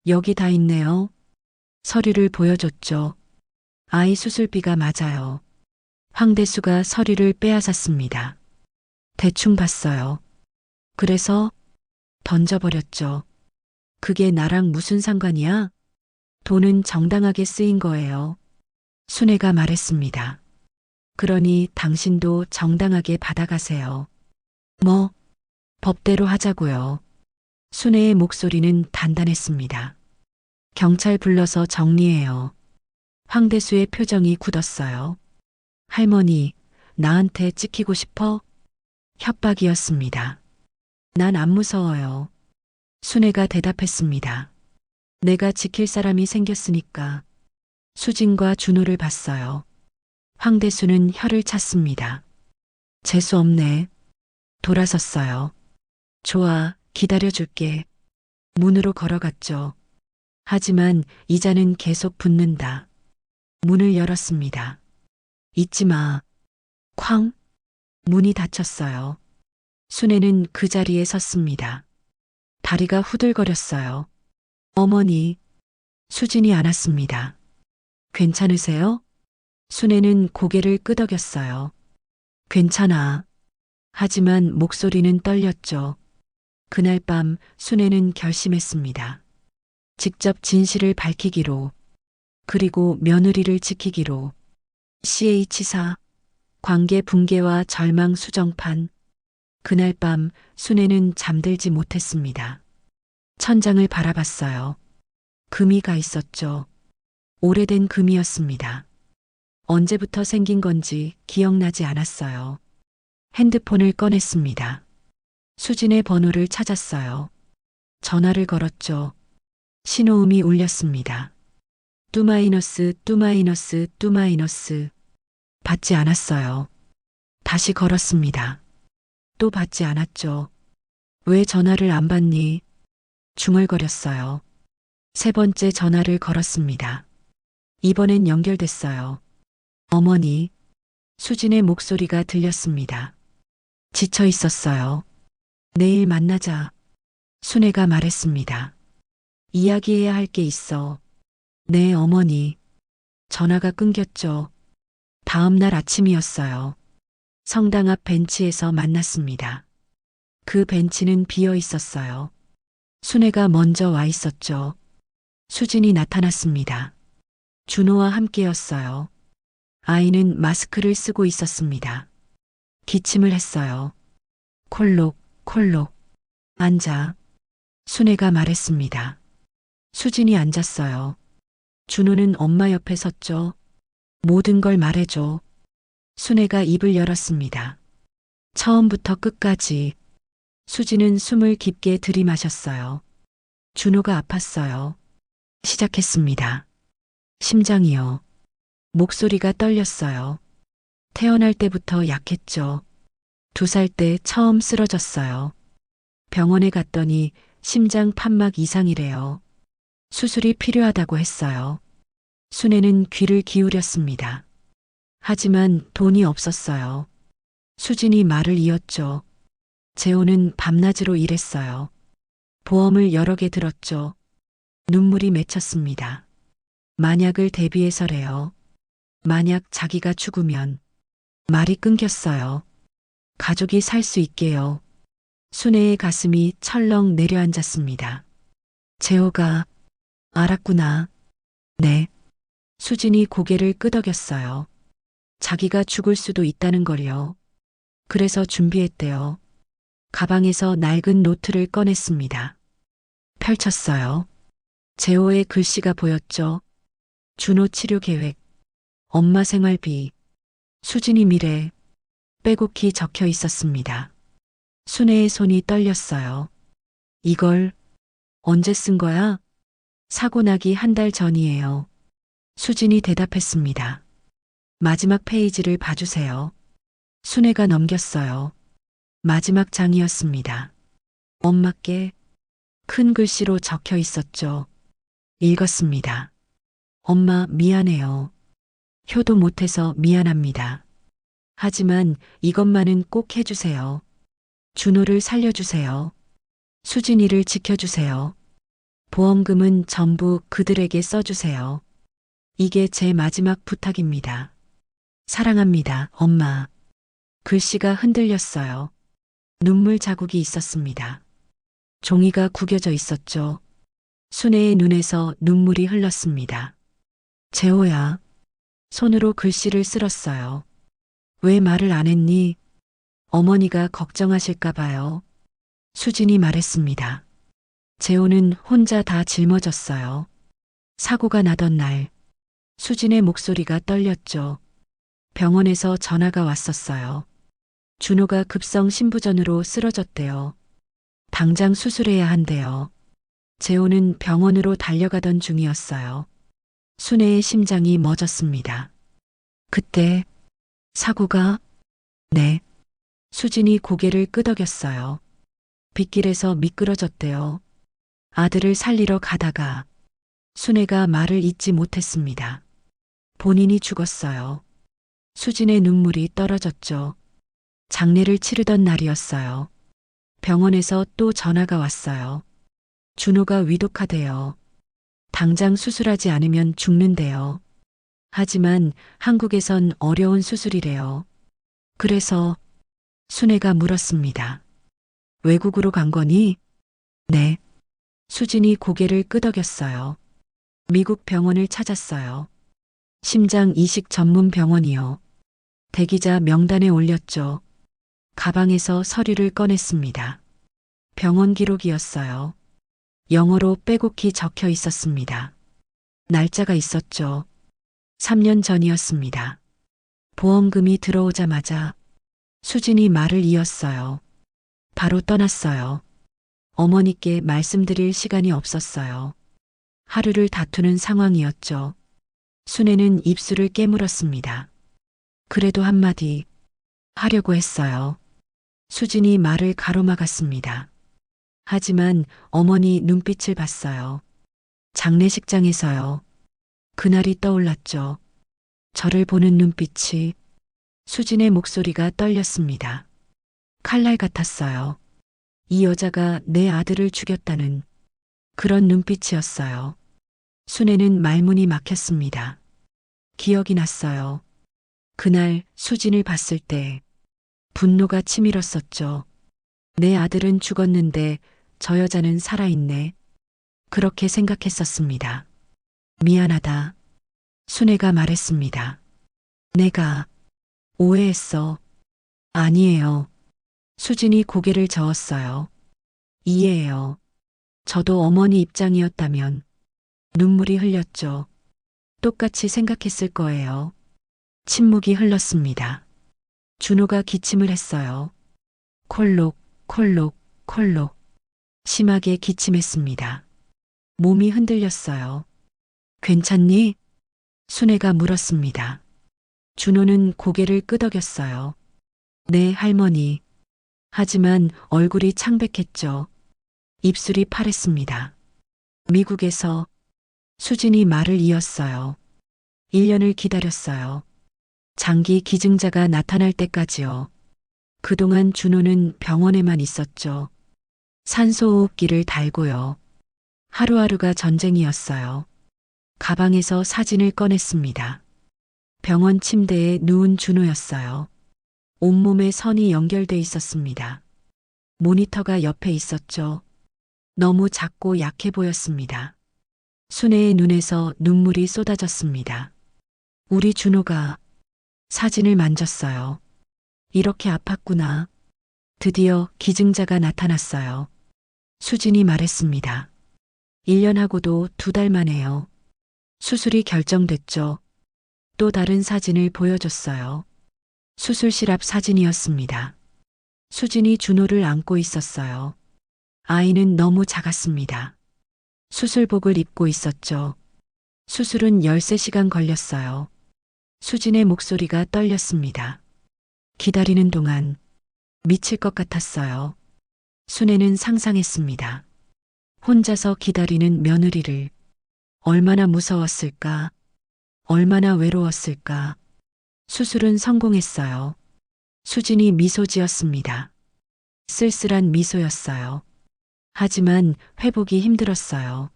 B: 여기 다 있네요. 서류를 보여줬죠. 아이 수술비가 맞아요. 황대수가 서류를 빼앗았습니다. 대충 봤어요. 그래서 던져버렸죠. 그게 나랑 무슨 상관이야? 돈은 정당하게 쓰인 거예요. 순애가 말했습니다. 그러니 당신도 정당하게 받아가세요. 뭐? 법대로 하자고요. 순애의 목소리는 단단했습니다. 경찰 불러서 정리해요. 황대수의 표정이 굳었어요. 할머니, 나한테 찍히고 싶어? 협박이었습니다. 난 안 무서워요. 순애가 대답했습니다. 내가 지킬 사람이 생겼으니까. 수진과 준호를 봤어요. 황대수는 혀를 찼습니다. 재수 없네. 돌아섰어요. 좋아, 기다려줄게. 문으로 걸어갔죠. 하지만 이자는 계속 붙는다. 문을 열었습니다. 잊지 마. 쾅. 문이 닫혔어요. 순애는 그 자리에 섰습니다. 다리가 후들거렸어요. 어머니. 수진이 안았습니다. 괜찮으세요? 순애는 고개를 끄덕였어요. 괜찮아. 하지만 목소리는 떨렸죠. 그날 밤 순애는 결심했습니다. 직접 진실을 밝히기로, 그리고 며느리를 지키기로. CH사, 관계 붕괴와 절망 수정판. 그날 밤 순애는 잠들지 못했습니다. 천장을 바라봤어요. 금이 가 있었죠. 오래된 금이었습니다. 언제부터 생긴 건지 기억나지 않았어요. 핸드폰을 꺼냈습니다. 수진의 번호를 찾았어요. 전화를 걸었죠. 신호음이 울렸습니다. 뚜마이너스, 뚜마이너스, 뚜마이너스. 받지 않았어요. 다시 걸었습니다. 또 받지 않았죠. 왜 전화를 안 받니? 중얼거렸어요. 세 번째 전화를 걸었습니다. 이번엔 연결됐어요. 어머니. 수진의 목소리가 들렸습니다. 지쳐 있었어요. 내일 만나자. 순애가 말했습니다. 이야기해야 할 게 있어. 네, 어머니. 전화가 끊겼죠. 다음 날 아침이었어요. 성당 앞 벤치에서 만났습니다. 그 벤치는 비어 있었어요. 순애가 먼저 와 있었죠. 수진이 나타났습니다. 준호와 함께였어요. 아이는 마스크를 쓰고 있었습니다. 기침을 했어요. 콜록, 콜록. 앉아. 순애가 말했습니다. 수진이 앉았어요. 준호는 엄마 옆에 섰죠. 모든 걸 말해줘. 순애가 입을 열었습니다. 처음부터 끝까지. 수진은 숨을 깊게 들이마셨어요. 준호가 아팠어요. 시작했습니다. 심장이요. 목소리가 떨렸어요. 태어날 때부터 약했죠. 2살 때 처음 쓰러졌어요. 병원에 갔더니 심장 판막 이상이래요. 수술이 필요하다고 했어요. 순애는 귀를 기울였습니다. 하지만 돈이 없었어요. 수진이 말을 이었죠. 재호는 밤낮으로 일했어요. 보험을 여러 개 들었죠. 눈물이 맺혔습니다. 만약을 대비해서래요. 만약 자기가 죽으면 말이 끊겼어요. 가족이 살 수 있게요. 순애의 가슴이 철렁 내려앉았습니다. 재호가 알았구나. 네. 수진이 고개를 끄덕였어요. 자기가 죽을 수도 있다는 걸요. 그래서 준비했대요. 가방에서 낡은 노트를 꺼냈습니다. 펼쳤어요. 재호의 글씨가 보였죠. 준호 치료 계획, 엄마 생활비, 수진이 미래, 빼곡히 적혀 있었습니다. 순애의 손이 떨렸어요. 이걸 언제 쓴 거야? 사고 나기 1달 전이에요. 수진이 대답했습니다. 마지막 페이지를 봐주세요. 순애가 넘겼어요. 마지막 장이었습니다. 엄마께 큰 글씨로 적혀 있었죠. 읽었습니다. 엄마 미안해요. 효도 못해서 미안합니다. 하지만 이것만은 꼭 해주세요. 준호를 살려주세요. 수진이를 지켜주세요. 보험금은 전부 그들에게 써주세요. 이게 제 마지막 부탁입니다. 사랑합니다, 엄마. 글씨가 흔들렸어요. 눈물 자국이 있었습니다. 종이가 구겨져 있었죠. 순애의 눈에서 눈물이 흘렀습니다. 재호야. 손으로 글씨를 쓸었어요. 왜 말을 안 했니? 어머니가 걱정하실까 봐요. 수진이 말했습니다. 재호는 혼자 다 짊어졌어요. 사고가 나던 날, 수진의 목소리가 떨렸죠. 병원에서 전화가 왔었어요. 준호가 급성 심부전으로 쓰러졌대요. 당장 수술해야 한대요. 재호는 병원으로 달려가던 중이었어요. 순애의 심장이 멎었습니다. 그때 사고가? 네. 수진이 고개를 끄덕였어요. 빗길에서 미끄러졌대요. 아들을 살리러 가다가 순애가 말을 잇지 못했습니다. 본인이 죽었어요. 수진의 눈물이 떨어졌죠. 장례를 치르던 날이었어요. 병원에서 또 전화가 왔어요. 준호가 위독하대요. 당장 수술하지 않으면 죽는데요. 하지만 한국에선 어려운 수술이래요. 그래서 순애가 물었습니다. 외국으로 간 거니? 네. 수진이 고개를 끄덕였어요. 미국 병원을 찾았어요. 심장 이식 전문 병원이요. 대기자 명단에 올렸죠. 가방에서 서류를 꺼냈습니다. 병원 기록이었어요. 영어로 빼곡히 적혀 있었습니다. 날짜가 있었죠. 3년 전이었습니다. 보험금이 들어오자마자 수진이 말을 이었어요. 바로 떠났어요. 어머니께 말씀드릴 시간이 없었어요. 하루를 다투는 상황이었죠. 순애는 입술을 깨물었습니다. 그래도 한마디 하려고 했어요. 수진이 말을 가로막았습니다. 하지만 어머니 눈빛을 봤어요. 장례식장에서요. 그날이 떠올랐죠. 저를 보는 눈빛이. 수진의 목소리가 떨렸습니다. 칼날 같았어요. 이 여자가 내 아들을 죽였다는 그런 눈빛이었어요. 순애는 말문이 막혔습니다. 기억이 났어요. 그날 수진을 봤을 때 분노가 치밀었었죠. 내 아들은 죽었는데 저 여자는 살아있네. 그렇게 생각했었습니다. 미안하다. 순애가 말했습니다. 내가 오해했어. 아니에요. 수진이 고개를 저었어요. 이해해요. 저도 어머니 입장이었다면 눈물이 흘렸죠. 똑같이 생각했을 거예요. 침묵이 흘렀습니다. 준호가 기침을 했어요. 콜록, 콜록, 콜록. 심하게 기침했습니다. 몸이 흔들렸어요. 괜찮니? 순애가 물었습니다. 준호는 고개를 끄덕였어요. 네, 할머니. 하지만 얼굴이 창백했죠. 입술이 파랬습니다. 미국에서 수진이 말을 이었어요. 1년을 기다렸어요. 장기 기증자가 나타날 때까지요. 그동안 준호는 병원에만 있었죠. 산소호흡기를 달고요. 하루하루가 전쟁이었어요. 가방에서 사진을 꺼냈습니다. 병원 침대에 누운 준호였어요. 온몸에 선이 연결돼 있었습니다. 모니터가 옆에 있었죠. 너무 작고 약해 보였습니다. 순애의 눈에서 눈물이 쏟아졌습니다. 우리 준호가 사진을 만졌어요. 이렇게 아팠구나. 드디어 기증자가 나타났어요. 수진이 말했습니다. 1년하고도 2달 만에요. 수술이 결정됐죠. 또 다른 사진을 보여줬어요. 수술실 앞 사진이었습니다. 수진이 준호를 안고 있었어요. 아이는 너무 작았습니다. 수술복을 입고 있었죠. 수술은 13시간 걸렸어요. 수진의 목소리가 떨렸습니다. 기다리는 동안 미칠 것 같았어요. 순애는 상상했습니다. 혼자서 기다리는 며느리를. 얼마나 무서웠을까? 얼마나 외로웠을까? 수술은 성공했어요. 수진이 미소 지었습니다. 쓸쓸한 미소였어요. 하지만 회복이 힘들었어요.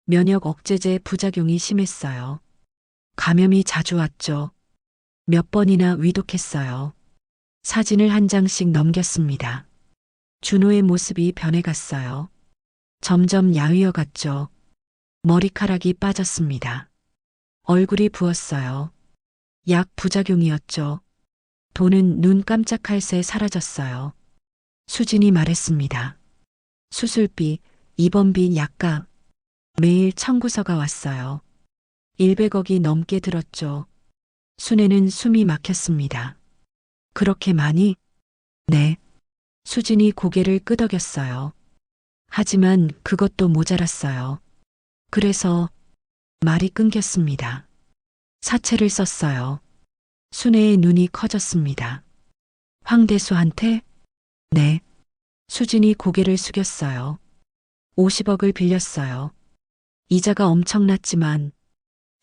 B: 면역 억제제 부작용이 심했어요. 감염이 자주 왔죠. 몇 번이나 위독했어요. 사진을 한 장씩 넘겼습니다. 준호의 모습이 변해갔어요. 점점 야위어 갔죠. 머리카락이 빠졌습니다. 얼굴이 부었어요. 약 부작용이었죠. 돈은 눈 깜짝할 새 사라졌어요. 수진이 말했습니다. 수술비, 입원비, 약값. 매일 청구서가 왔어요. 100억이 넘게 들었죠. 순애는 숨이 막혔습니다. 그렇게 많이? 네. 수진이 고개를 끄덕였어요. 하지만 그것도 모자랐어요. 그래서 말이 끊겼습니다. 사채를 썼어요. 순애의 눈이 커졌습니다. 황대수한테? 네. 수진이 고개를 숙였어요. 50억을 빌렸어요. 이자가 엄청났지만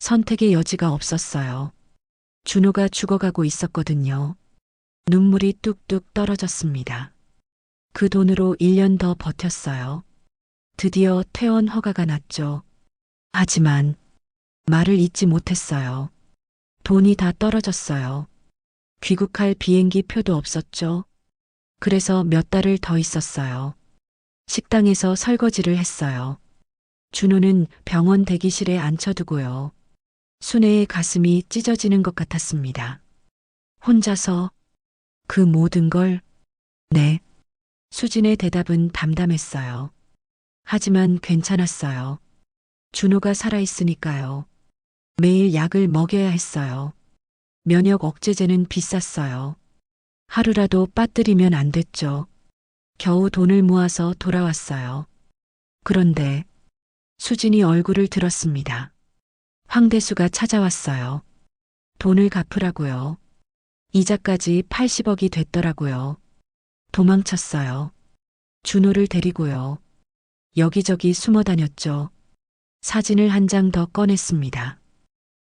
B: 선택의 여지가 없었어요. 준호가 죽어가고 있었거든요. 눈물이 뚝뚝 떨어졌습니다. 그 돈으로 1년 더 버텼어요. 드디어 퇴원 허가가 났죠. 하지만 말을 잊지 못했어요. 돈이 다 떨어졌어요. 귀국할 비행기 표도 없었죠. 그래서 몇 달을 더 있었어요. 식당에서 설거지를 했어요. 준호는 병원 대기실에 앉혀두고요. 순애의 가슴이 찢어지는 것 같았습니다. 혼자서 그 모든 걸? 네. 수진의 대답은 담담했어요. 하지만 괜찮았어요. 준호가 살아있으니까요. 매일 약을 먹여야 했어요. 면역 억제제는 비쌌어요. 하루라도 빠뜨리면 안 됐죠. 겨우 돈을 모아서 돌아왔어요. 그런데 수진이 얼굴을 들었습니다. 황대수가 찾아왔어요. 돈을 갚으라고요. 이자까지 80억이 됐더라고요. 도망쳤어요. 준호를 데리고요. 여기저기 숨어 다녔죠. 사진을 한 장 더 꺼냈습니다.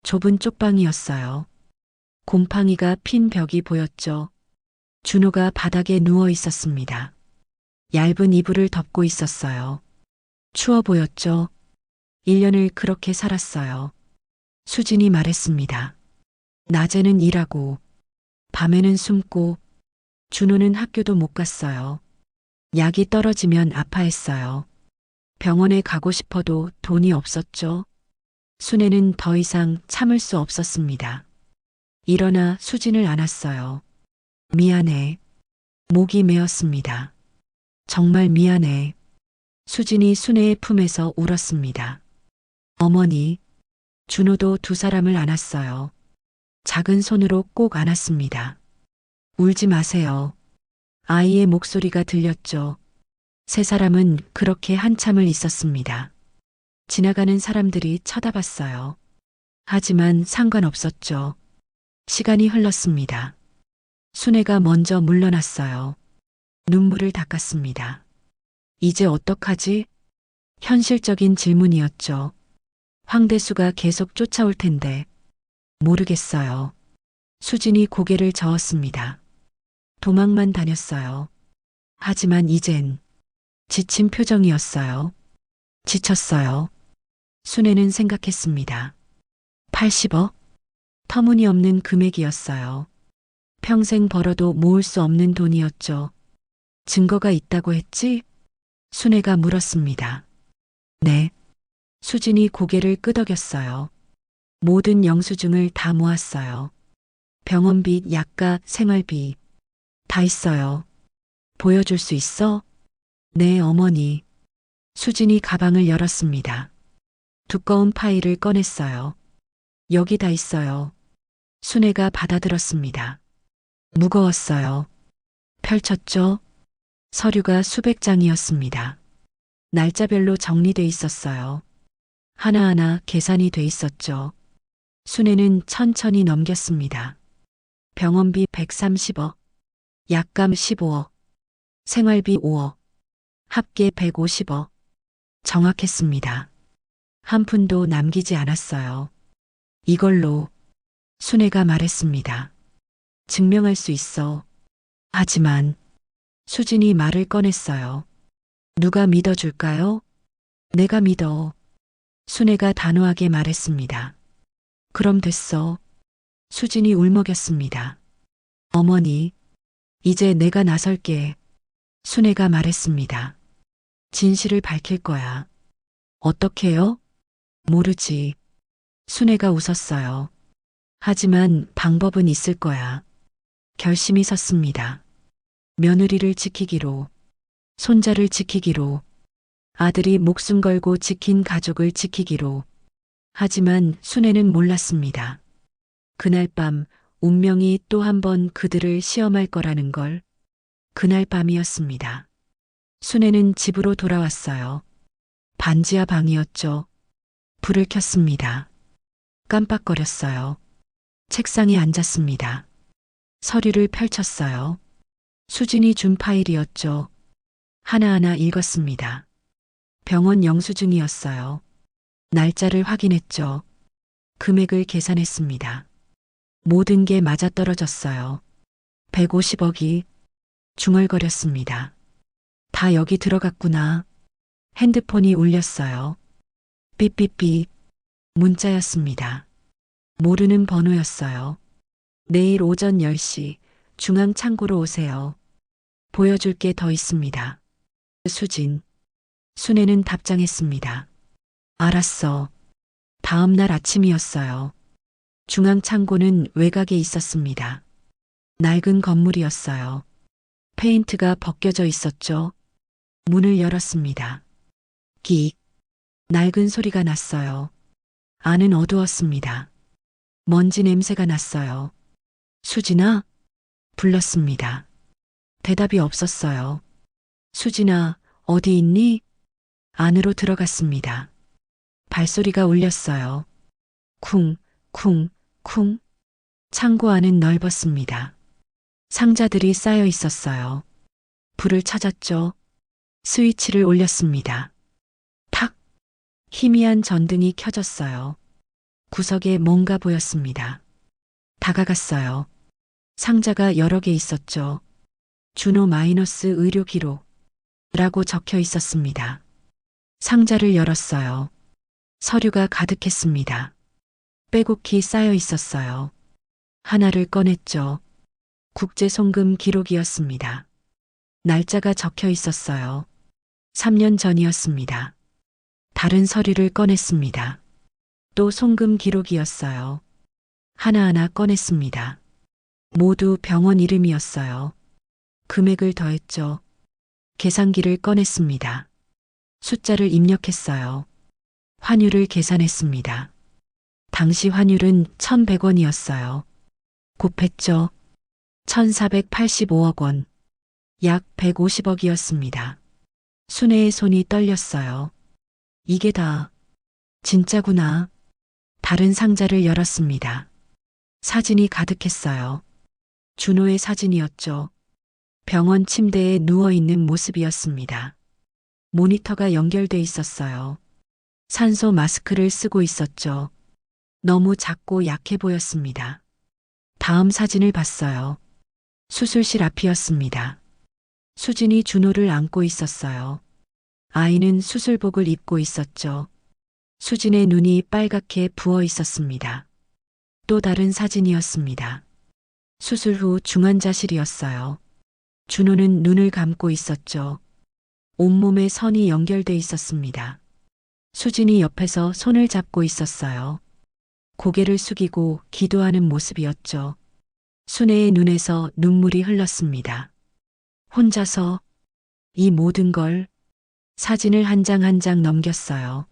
B: 좁은 쪽방이었어요. 곰팡이가 핀 벽이 보였죠. 준호가 바닥에 누워 있었습니다. 얇은 이불을 덮고 있었어요. 추워 보였죠. 1년을 그렇게 살았어요. 수진이 말했습니다. 낮에는 일하고, 밤에는 숨고, 준호는 학교도 못 갔어요. 약이 떨어지면 아파했어요. 병원에 가고 싶어도 돈이 없었죠. 순애는 더 이상 참을 수 없었습니다. 일어나 수진을 안았어요. 미안해. 목이 메었습니다. 정말 미안해. 수진이 순애의 품에서 울었습니다. 어머니, 준호도 2사람을 안았어요. 작은 손으로 꼭 안았습니다. 울지 마세요. 아이의 목소리가 들렸죠. 3사람은 그렇게 한참을 있었습니다. 지나가는 사람들이 쳐다봤어요. 하지만 상관없었죠. 시간이 흘렀습니다. 순애가 먼저 물러났어요. 눈물을 닦았습니다. 이제 어떡하지? 현실적인 질문이었죠. 황대수가 계속 쫓아올 텐데. 모르겠어요. 수진이 고개를 저었습니다. 도망만 다녔어요. 하지만 이젠 지친 표정이었어요. 지쳤어요. 순애는 생각했습니다. 80억? 터무니없는 금액이었어요. 평생 벌어도 모을 수 없는 돈이었죠. 증거가 있다고 했지? 순애가 물었습니다. 네. 수진이 고개를 끄덕였어요. 모든 영수증을 다 모았어요. 병원비, 약가, 생활비. 다 있어요. 보여줄 수 있어? 네, 어머니. 수진이 가방을 열었습니다. 두꺼운 파일을 꺼냈어요. 여기 다 있어요. 순애가 받아들었습니다. 무거웠어요. 펼쳤죠? 서류가 수백 장이었습니다. 날짜별로 정리돼 있었어요. 하나하나 계산이 돼 있었죠. 순애는 천천히 넘겼습니다. 병원비 130억, 약감 15억, 생활비 5억, 합계 150억. 정확했습니다. 한 푼도 남기지 않았어요. 이걸로 순애가 말했습니다. 증명할 수 있어. 하지만 수진이 말을 꺼냈어요. 누가 믿어줄까요? 내가 믿어. 순애가 단호하게 말했습니다. 그럼 됐어. 수진이 울먹였습니다. 어머니, 이제 내가 나설게. 순애가 말했습니다. 진실을 밝힐 거야. 어떻게요? 모르지. 순애가 웃었어요. 하지만 방법은 있을 거야. 결심이 섰습니다. 며느리를 지키기로, 손자를 지키기로, 아들이 목숨 걸고 지킨 가족을 지키기로. 하지만 순애는 몰랐습니다. 그날 밤 운명이 또 한 번 그들을 시험할 거라는 걸. 그날 밤이었습니다. 순애는 집으로 돌아왔어요. 반지하 방이었죠. 불을 켰습니다. 깜빡거렸어요. 책상에 앉았습니다. 서류를 펼쳤어요. 수진이 준 파일이었죠. 하나하나 읽었습니다. 병원 영수증이었어요. 날짜를 확인했죠. 금액을 계산했습니다. 모든 게 맞아떨어졌어요. 150억이 중얼거렸습니다. 다 여기 들어갔구나. 핸드폰이 울렸어요. 삐삐삐. 문자였습니다. 모르는 번호였어요. 내일 오전 10시 중앙 창고로 오세요. 보여줄 게 더 있습니다. 수진. 순애는 답장했습니다. 알았어. 다음 날 아침이었어요. 중앙 창고는 외곽에 있었습니다. 낡은 건물이었어요. 페인트가 벗겨져 있었죠. 문을 열었습니다. 끽. 낡은 소리가 났어요. 안은 어두웠습니다. 먼지 냄새가 났어요. 수진아? 불렀습니다. 대답이 없었어요. 수진아, 어디 있니? 안으로 들어갔습니다. 발소리가 울렸어요. 쿵, 쿵, 쿵. 창고 안은 넓었습니다. 상자들이 쌓여 있었어요. 불을 찾았죠. 스위치를 올렸습니다. 탁! 희미한 전등이 켜졌어요. 구석에 뭔가 보였습니다. 다가갔어요. 상자가 여러 개 있었죠. 준호 마이너스 의료 기록 라고 적혀 있었습니다. 상자를 열었어요. 서류가 가득했습니다. 빼곡히 쌓여 있었어요. 하나를 꺼냈죠. 국제 송금 기록이었습니다. 날짜가 적혀 있었어요. 3년 전이었습니다. 다른 서류를 꺼냈습니다. 또 송금 기록이었어요. 하나하나 꺼냈습니다. 모두 병원 이름이었어요. 금액을 더했죠. 계산기를 꺼냈습니다. 숫자를 입력했어요. 환율을 계산했습니다. 당시 환율은 1,100원이었어요. 곱했죠. 1,485억 원. 약 150억이었습니다. 순애의 손이 떨렸어요. 이게 다 진짜구나. 다른 상자를 열었습니다. 사진이 가득했어요. 준호의 사진이었죠. 병원 침대에 누워있는 모습이었습니다. 모니터가 연결돼 있었어요. 산소 마스크를 쓰고 있었죠. 너무 작고 약해 보였습니다. 다음 사진을 봤어요. 수술실 앞이었습니다. 수진이 준호를 안고 있었어요. 아이는 수술복을 입고 있었죠. 수진의 눈이 빨갛게 부어 있었습니다. 또 다른 사진이었습니다. 수술 후 중환자실이었어요. 준호는 눈을 감고 있었죠. 온몸에 선이 연결돼 있었습니다. 수진이 옆에서 손을 잡고 있었어요. 고개를 숙이고 기도하는 모습이었죠. 순애의 눈에서 눈물이 흘렀습니다. 혼자서 이 모든 걸 사진을 한 장 한 장 넘겼어요.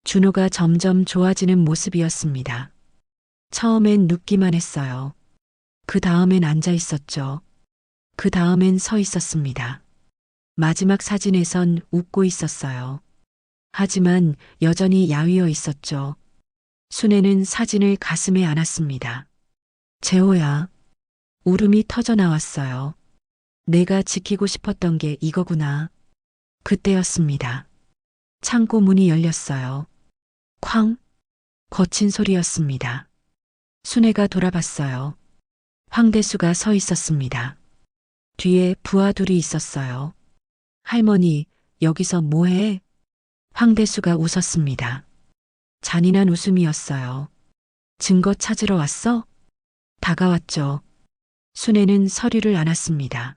B: 준호가 점점 좋아지는 모습이었습니다. 처음엔 눕기만 했어요. 그 다음엔 앉아 있었죠. 그 다음엔 서 있었습니다. 마지막 사진에선 웃고 있었어요. 하지만 여전히 야위어 있었죠. 순애는 사진을 가슴에 안았습니다. 재호야. 울음이 터져 나왔어요. 내가 지키고 싶었던 게 이거구나. 그때였습니다. 창고 문이 열렸어요. 쾅! 거친 소리였습니다. 순애가 돌아봤어요. 황대수가 서 있었습니다. 뒤에 부하 둘이 있었어요. 할머니, 여기서 뭐해? 황대수가 웃었습니다. 잔인한 웃음이었어요. 증거 찾으러 왔어? 다가왔죠. 순애는 서류를 안았습니다.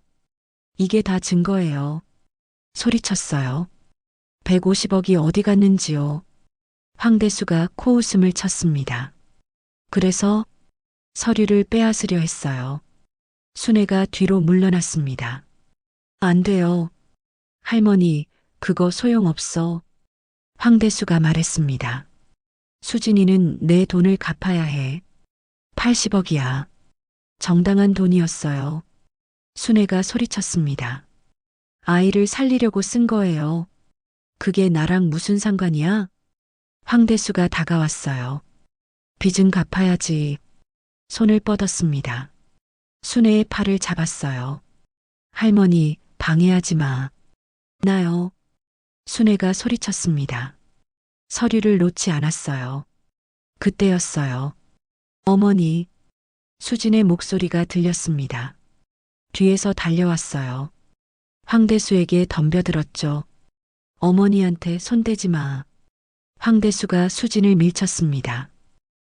B: 이게 다 증거예요. 소리쳤어요. 150억이 어디 갔는지요? 황대수가 코웃음을 쳤습니다. 그래서 서류를 빼앗으려 했어요. 순애가 뒤로 물러났습니다. 안 돼요. 할머니, 그거 소용없어. 황대수가 말했습니다. 수진이는 내 돈을 갚아야 해. 80억이야. 정당한 돈이었어요. 순애가 소리쳤습니다. 아이를 살리려고 쓴 거예요. 그게 나랑 무슨 상관이야? 황대수가 다가왔어요. 빚은 갚아야지. 손을 뻗었습니다. 순애의 팔을 잡았어요. 할머니, 방해하지 마. 나요. 순애가 소리쳤습니다. 서류를 놓지 않았어요. 그때였어요. 어머니. 수진의 목소리가 들렸습니다. 뒤에서 달려왔어요. 황대수에게 덤벼들었죠. 어머니한테 손대지 마. 황대수가 수진을 밀쳤습니다.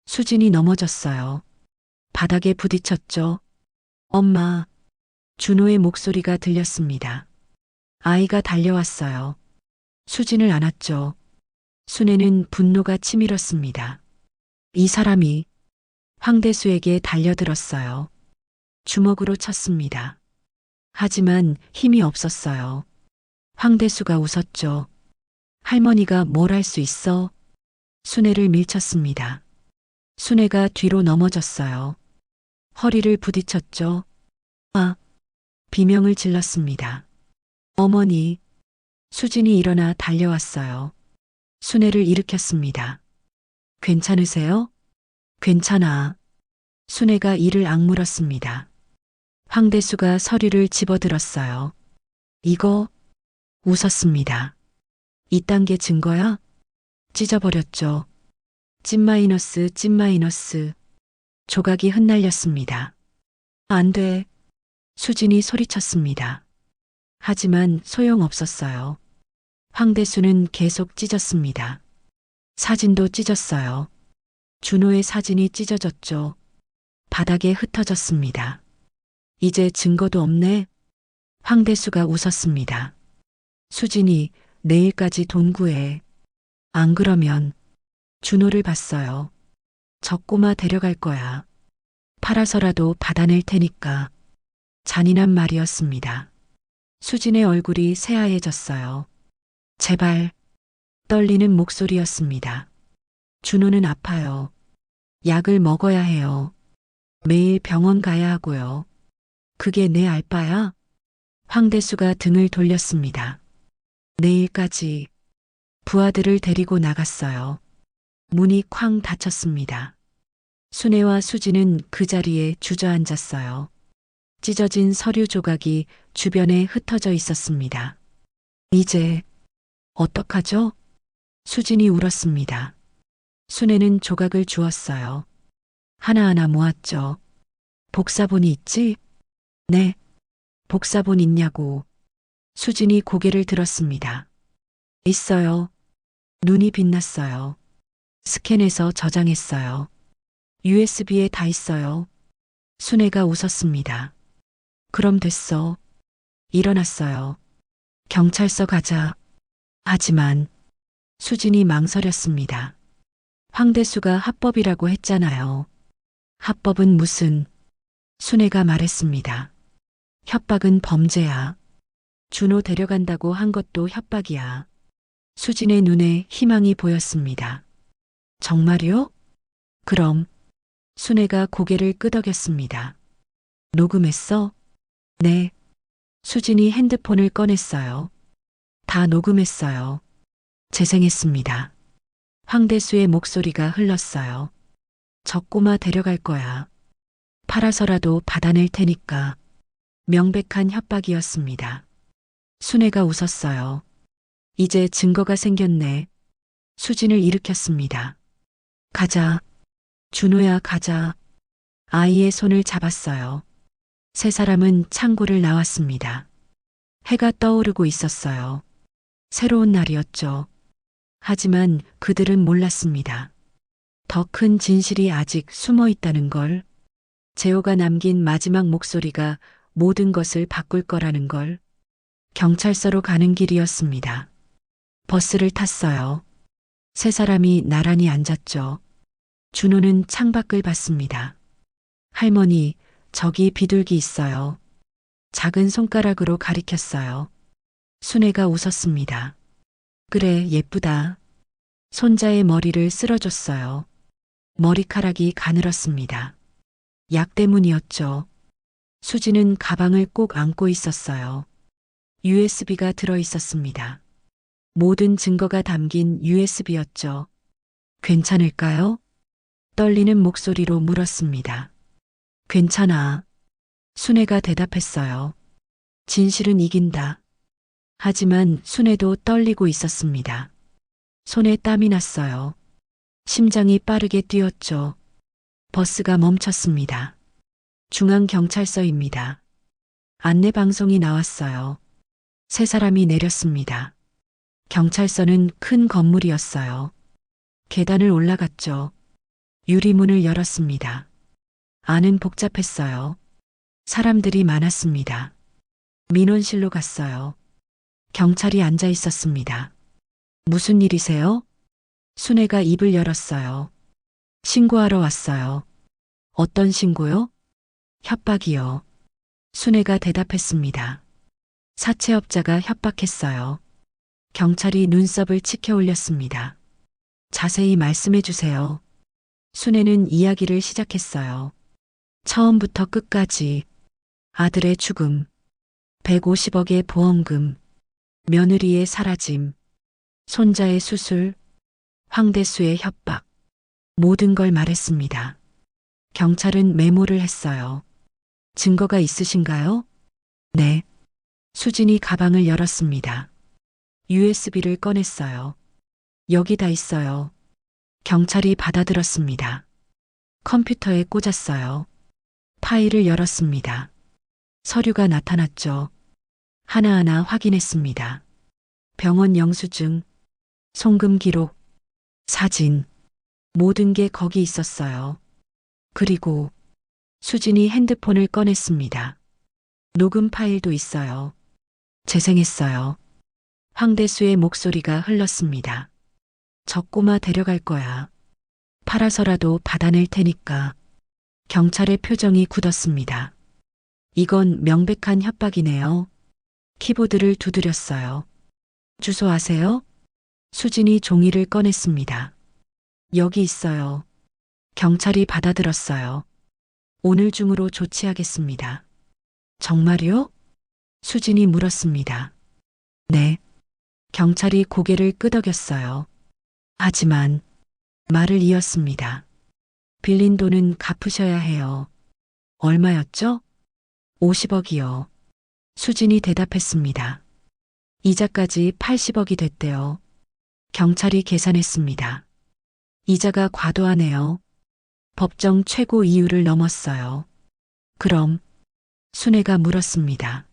B: 수진이 넘어졌어요. 바닥에 부딪혔죠. 엄마. 준호의 목소리가 들렸습니다. 아이가 달려왔어요. 수진을 안았죠. 순애는 분노가 치밀었습니다. 이 사람이 황대수에게 달려들었어요. 주먹으로 쳤습니다. 하지만 힘이 없었어요. 황대수가 웃었죠. 할머니가 뭘 할 수 있어? 순애를 밀쳤습니다. 순애가 뒤로 넘어졌어요. 허리를 부딪혔죠. 아! 비명을 질렀습니다. 어머니. 수진이 일어나 달려왔어요. 순애를 일으켰습니다. 괜찮으세요? 괜찮아. 순애가 이를 악물었습니다. 황대수가 서류를 집어들었어요. 이거? 웃었습니다. 이딴 게 증거야? 찢어버렸죠. 찐 마이너스. 조각이 흩날렸습니다. 안 돼. 수진이 소리쳤습니다. 하지만 소용없었어요. 황대수는 계속 찢었습니다. 사진도 찢었어요. 준호의 사진이 찢어졌죠. 바닥에 흩어졌습니다. 이제 증거도 없네. 황대수가 웃었습니다. 수진이 내일까지 돈 구해. 안 그러면 준호를 봤어요. 저 꼬마 데려갈 거야. 팔아서라도 받아낼 테니까. 잔인한 말이었습니다. 수진의 얼굴이 새하얘졌어요. 제발. 떨리는 목소리였습니다. 준호는 아파요. 약을 먹어야 해요. 매일 병원 가야 하고요. 그게 내 알바야? 황대수가 등을 돌렸습니다. 내일까지 부하들을 데리고 나갔어요. 문이 쾅 닫혔습니다. 순애와 수지는 그 자리에 주저앉았어요. 찢어진 서류 조각이 주변에 흩어져 있었습니다. 이제 어떡하죠? 수진이 울었습니다. 순애는 조각을 주었어요. 하나하나 모았죠. 복사본이 있지? 네. 복사본 있냐고. 수진이 고개를 들었습니다. 있어요. 눈이 빛났어요. 스캔해서 저장했어요. USB에 다 있어요. 순애가 웃었습니다. 그럼 됐어. 일어났어요. 경찰서 가자. 하지만 수진이 망설였습니다. 황대수가 합법이라고 했잖아요. 합법은 무슨? 순애가 말했습니다. 협박은 범죄야. 준호 데려간다고 한 것도 협박이야. 수진의 눈에 희망이 보였습니다. 정말요? 그럼 순애가 고개를 끄덕였습니다. 녹음했어? 네. 수진이 핸드폰을 꺼냈어요. 다 녹음했어요. 재생했습니다. 황대수의 목소리가 흘렀어요. 저 꼬마 데려갈 거야. 팔아서라도 받아낼 테니까. 명백한 협박이었습니다. 순애가 웃었어요. 이제 증거가 생겼네. 수진을 일으켰습니다. 가자. 준호야, 가자. 아이의 손을 잡았어요. 세 사람은 창고를 나왔습니다. 해가 떠오르고 있었어요. 새로운 날이었죠. 하지만 그들은 몰랐습니다. 더 큰 진실이 아직 숨어 있다는 걸. 재호가 남긴 마지막 목소리가 모든 것을 바꿀 거라는 걸. 경찰서로 가는 길이었습니다. 버스를 탔어요. 세 사람이 나란히 앉았죠. 준호는 창밖을 봤습니다. 할머니, 저기 비둘기 있어요. 작은 손가락으로 가리켰어요. 순애가 웃었습니다. 그래, 예쁘다. 손자의 머리를 쓸어줬어요. 머리카락이 가늘었습니다. 약 때문이었죠. 수지는 가방을 꼭 안고 있었어요. USB가 들어 있었습니다. 모든 증거가 담긴 USB였죠. 괜찮을까요? 떨리는 목소리로 물었습니다. 괜찮아. 순애가 대답했어요. 진실은 이긴다. 하지만 순애도 떨리고 있었습니다. 손에 땀이 났어요. 심장이 빠르게 뛰었죠. 버스가 멈췄습니다. 중앙경찰서입니다. 안내방송이 나왔어요. 세 사람이 내렸습니다. 경찰서는 큰 건물이었어요. 계단을 올라갔죠. 유리문을 열었습니다. 안은 복잡했어요. 사람들이 많았습니다. 민원실로 갔어요. 경찰이 앉아 있었습니다. 무슨 일이세요? 순애가 입을 열었어요. 신고하러 왔어요. 어떤 신고요? 협박이요. 순애가 대답했습니다. 사채업자가 협박했어요. 경찰이 눈썹을 치켜 올렸습니다. 자세히 말씀해 주세요. 순애는 이야기를 시작했어요. 처음부터 끝까지 아들의 죽음, 150억의 보험금, 며느리의 사라짐, 손자의 수술, 황대수의 협박, 모든 걸 말했습니다. 경찰은 메모를 했어요. 증거가 있으신가요? 네. 수진이 가방을 열었습니다. USB를 꺼냈어요. 여기 다 있어요. 경찰이 받아들었습니다. 컴퓨터에 꽂았어요. 파일을 열었습니다. 서류가 나타났죠. 하나하나 확인했습니다. 병원 영수증, 송금 기록, 사진, 모든 게 거기 있었어요. 그리고 수진이 핸드폰을 꺼냈습니다. 녹음 파일도 있어요. 재생했어요. 황대수의 목소리가 흘렀습니다. 저 꼬마 데려갈 거야. 팔아서라도 받아낼 테니까. 경찰의 표정이 굳었습니다. 이건 명백한 협박이네요. 키보드를 두드렸어요. 주소 아세요? 수진이 종이를 꺼냈습니다. 여기 있어요. 경찰이 받아들었어요. 오늘 중으로 조치하겠습니다. 정말요? 수진이 물었습니다. 네. 경찰이 고개를 끄덕였어요. 하지만 말을 이었습니다. 빌린 돈은 갚으셔야 해요. 얼마였죠? 50억이요. 수진이 대답했습니다. 이자까지 80억이 됐대요. 경찰이 계산했습니다. 이자가 과도하네요. 법정 최고 이율을 넘었어요. 그럼 순애가 물었습니다.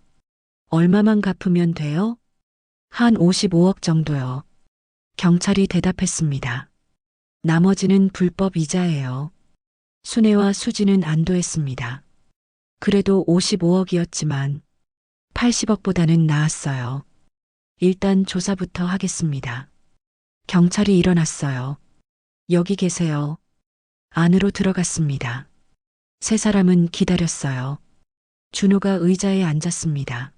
B: 얼마만 갚으면 돼요? 한 55억 정도요. 경찰이 대답했습니다. 나머지는 불법 이자예요. 순애와 수지는 안도했습니다. 그래도 55억이었지만 80억보다는 나았어요. 일단 조사부터 하겠습니다. 경찰이 일어났어요. 여기 계세요. 안으로 들어갔습니다. 세 사람은 기다렸어요. 준호가 의자에 앉았습니다.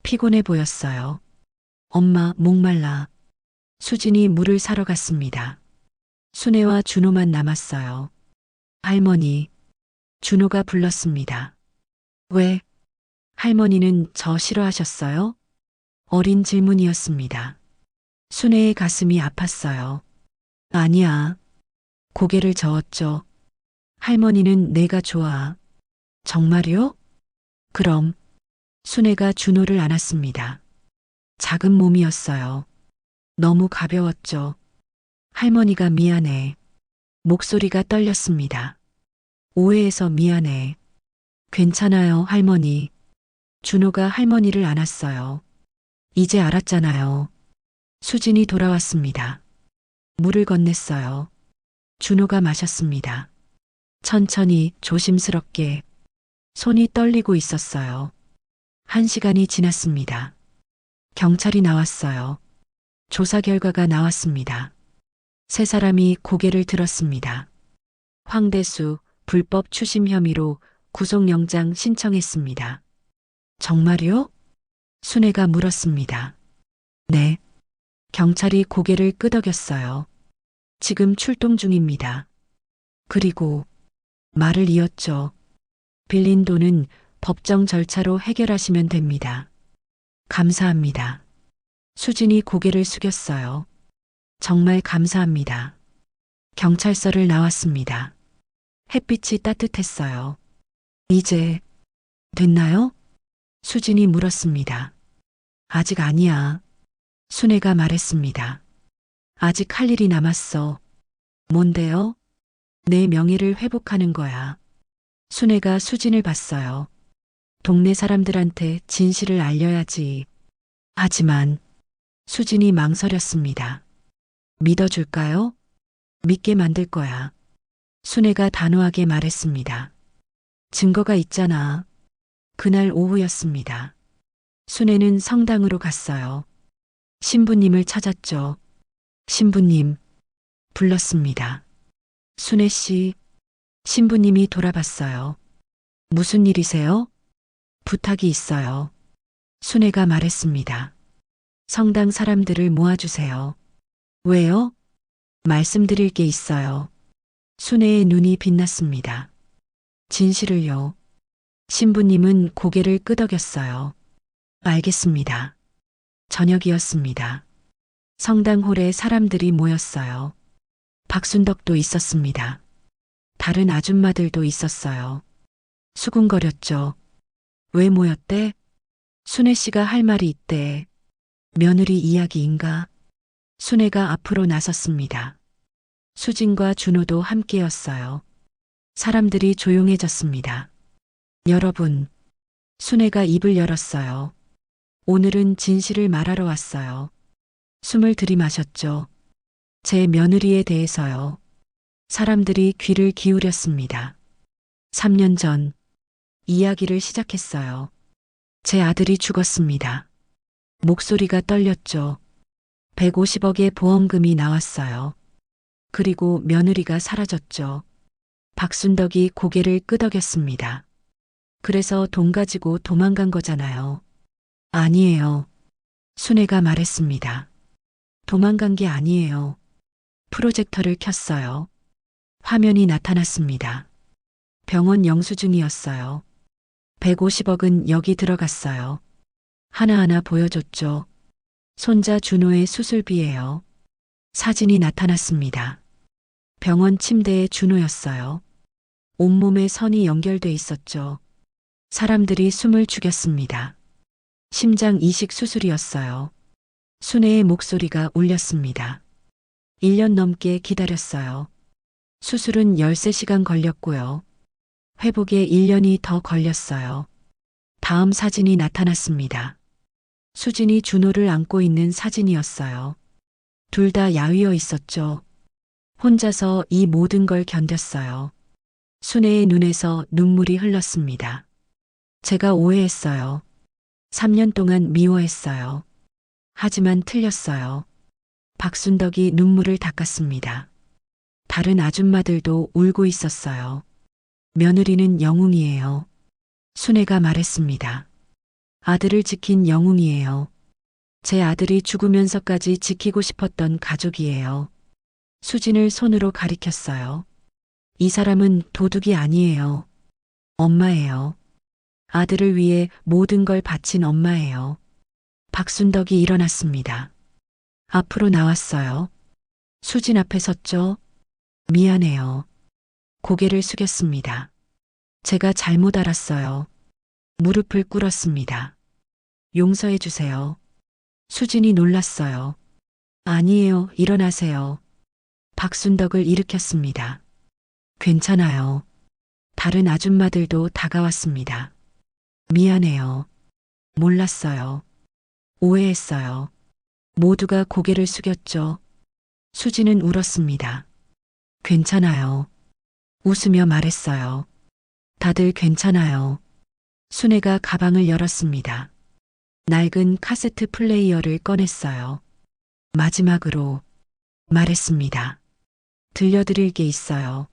B: 피곤해 보였어요. 엄마, 목말라. 수진이 물을 사러 갔습니다. 순애와 준호만 남았어요. 할머니. 준호가 불렀습니다. 왜? 할머니는 저 싫어하셨어요? 어린 질문이었습니다. 순애의 가슴이 아팠어요. 아니야. 고개를 저었죠. 할머니는 내가 좋아. 정말요? 그럼 순애가 준호를 안았습니다. 작은 몸이었어요. 너무 가벼웠죠. 할머니가 미안해. 목소리가 떨렸습니다. 오해해서 미안해. 괜찮아요, 할머니. 준호가 할머니를 안았어요. 이제 알았잖아요. 수진이 돌아왔습니다. 물을 건넸어요. 준호가 마셨습니다. 천천히 조심스럽게 손이 떨리고 있었어요. 1시간이 지났습니다. 경찰이 나왔어요. 조사 결과가 나왔습니다. 세 사람이 고개를 들었습니다. 황대수 불법 추심 혐의로 구속영장 신청했습니다. 정말요? 순애가 물었습니다. 네. 경찰이 고개를 끄덕였어요. 지금 출동 중입니다. 그리고 말을 이었죠. 빌린 돈은 법정 절차로 해결하시면 됩니다. 감사합니다. 수진이 고개를 숙였어요. 정말 감사합니다. 경찰서를 나왔습니다. 햇빛이 따뜻했어요. 이제 됐나요? 수진이 물었습니다. 아직 아니야. 순애가 말했습니다. 아직 할 일이 남았어. 뭔데요? 내 명예를 회복하는 거야. 순애가 수진을 봤어요. 동네 사람들한테 진실을 알려야지. 하지만 수진이 망설였습니다. 믿어줄까요? 믿게 만들 거야. 순애가 단호하게 말했습니다. 증거가 있잖아. 그날 오후였습니다. 순애는 성당으로 갔어요. 신부님을 찾았죠. 신부님. 불렀습니다. 순애 씨. 신부님이 돌아봤어요. 무슨 일이세요? 부탁이 있어요. 순애가 말했습니다. 성당 사람들을 모아주세요. 왜요? 말씀드릴 게 있어요. 순애의 눈이 빛났습니다. 진실을요. 신부님은 고개를 끄덕였어요. 알겠습니다. 저녁이었습니다. 성당홀에 사람들이 모였어요. 박순덕도 있었습니다. 다른 아줌마들도 있었어요. 수군거렸죠. 왜 모였대? 순애 씨가 할 말이 있대. 며느리 이야기인가? 순애가 앞으로 나섰습니다. 수진과 준호도 함께였어요. 사람들이 조용해졌습니다. 여러분, 순애가 입을 열었어요. 오늘은 진실을 말하러 왔어요. 숨을 들이마셨죠. 제 며느리에 대해서요. 사람들이 귀를 기울였습니다. 3년 전 이야기를 시작했어요. 제 아들이 죽었습니다. 목소리가 떨렸죠. 150억의 보험금이 나왔어요. 그리고 며느리가 사라졌죠. 박순덕이 고개를 끄덕였습니다. 그래서 돈 가지고 도망간 거잖아요. 아니에요. 순애가 말했습니다. 도망간 게 아니에요. 프로젝터를 켰어요. 화면이 나타났습니다. 병원 영수증이었어요. 150억은 여기 들어갔어요. 하나하나 보여줬죠. 손자 준호의 수술비예요. 사진이 나타났습니다. 병원 침대에 준호였어요. 온몸에 선이 연결돼 있었죠. 사람들이 숨을 죽였습니다. 심장 이식 수술이었어요. 순애의 목소리가 울렸습니다. 1년 넘게 기다렸어요. 수술은 13시간 걸렸고요. 회복에 1년이 더 걸렸어요. 다음 사진이 나타났습니다. 수진이 준호를 안고 있는 사진이었어요. 둘 다 야위어 있었죠. 혼자서 이 모든 걸 견뎠어요. 순애의 눈에서 눈물이 흘렀습니다. 제가 오해했어요. 3년 동안 미워했어요. 하지만 틀렸어요. 박순덕이 눈물을 닦았습니다. 다른 아줌마들도 울고 있었어요. 며느리는 영웅이에요. 순애가 말했습니다. 아들을 지킨 영웅이에요. 제 아들이 죽으면서까지 지키고 싶었던 가족이에요. 수진을 손으로 가리켰어요. 이 사람은 도둑이 아니에요. 엄마예요. 아들을 위해 모든 걸 바친 엄마예요. 박순덕이 일어났습니다. 앞으로 나왔어요. 수진 앞에 섰죠. 미안해요. 고개를 숙였습니다. 제가 잘못 알았어요. 무릎을 꿇었습니다. 용서해 주세요. 수진이 놀랐어요. 아니에요. 일어나세요. 박순덕을 일으켰습니다. 괜찮아요. 다른 아줌마들도 다가왔습니다. 미안해요. 몰랐어요. 오해했어요. 모두가 고개를 숙였죠. 수진은 울었습니다. 괜찮아요. 웃으며 말했어요. 다들 괜찮아요. 순애가 가방을 열었습니다. 낡은 카세트 플레이어를 꺼냈어요. 마지막으로 말했습니다. 들려드릴 게 있어요.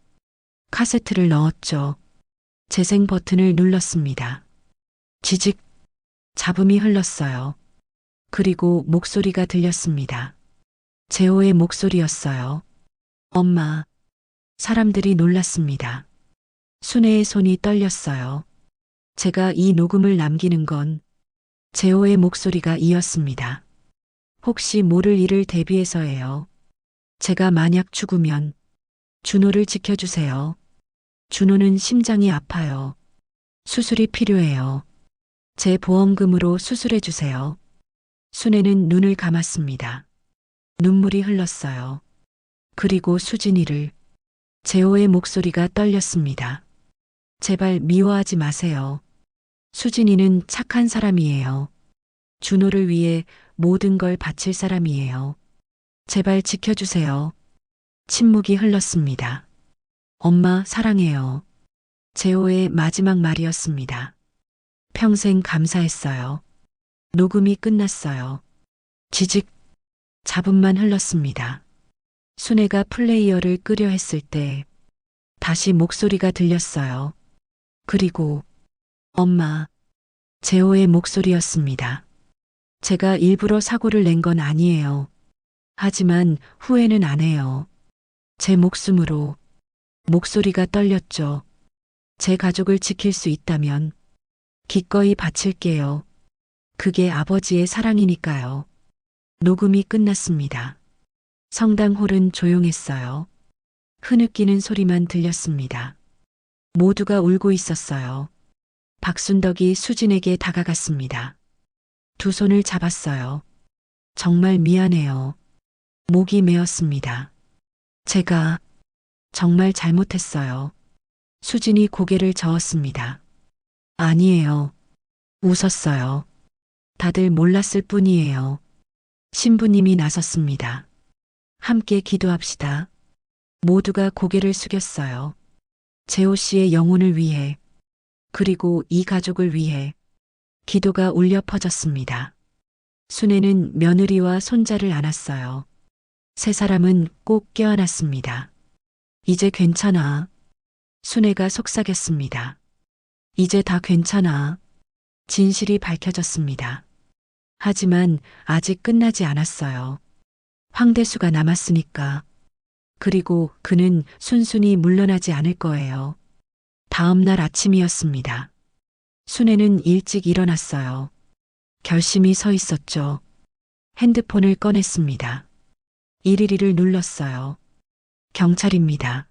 B: 카세트를 넣었죠. 재생 버튼을 눌렀습니다. 지직, 잡음이 흘렀어요. 그리고 목소리가 들렸습니다. 재호의 목소리였어요. 엄마. 사람들이 놀랐습니다. 순애의 손이 떨렸어요. 제가 이 녹음을 남기는 건 재호의 목소리가 이었습니다. 혹시 모를 일을 대비해서예요. 제가 만약 죽으면 준호를 지켜주세요. 준호는 심장이 아파요. 수술이 필요해요. 제 보험금으로 수술해주세요. 순애는 눈을 감았습니다. 눈물이 흘렀어요. 그리고 수진이를. 재호의 목소리가 떨렸습니다. 제발 미워하지 마세요. 수진이는 착한 사람이에요. 준호를 위해 모든 걸 바칠 사람이에요. 제발 지켜주세요. 침묵이 흘렀습니다. 엄마 사랑해요. 재호의 마지막 말이었습니다. 평생 감사했어요. 녹음이 끝났어요. 지직, 잡음만 흘렀습니다. 순애가 플레이어를 끄려 했을 때 다시 목소리가 들렸어요. 그리고 엄마, 재호의 목소리였습니다. 제가 일부러 사고를 낸 건 아니에요. 하지만 후회는 안 해요. 제 목숨으로. 목소리가 떨렸죠. 제 가족을 지킬 수 있다면 기꺼이 바칠게요. 그게 아버지의 사랑이니까요. 녹음이 끝났습니다. 성당홀은 조용했어요. 흐느끼는 소리만 들렸습니다. 모두가 울고 있었어요. 박순덕이 수진에게 다가갔습니다. 두 손을 잡았어요. 정말 미안해요. 목이 메었습니다. 제가 정말 잘못했어요. 수진이 고개를 저었습니다. 아니에요. 웃었어요. 다들 몰랐을 뿐이에요. 신부님이 나섰습니다. 함께 기도합시다. 모두가 고개를 숙였어요. 재호 씨의 영혼을 위해, 그리고 이 가족을 위해 기도가 울려 퍼졌습니다. 순애는 며느리와 손자를 안았어요. 세 사람은 꼭 껴안았습니다. 이제 괜찮아. 순애가 속삭였습니다. 이제 다 괜찮아. 진실이 밝혀졌습니다. 하지만 아직 끝나지 않았어요. 황대수가 남았으니까. 그리고 그는 순순히 물러나지 않을 거예요. 다음 날 아침이었습니다. 순애는 일찍 일어났어요. 결심이 서 있었죠. 핸드폰을 꺼냈습니다. 112를 눌렀어요. 경찰입니다.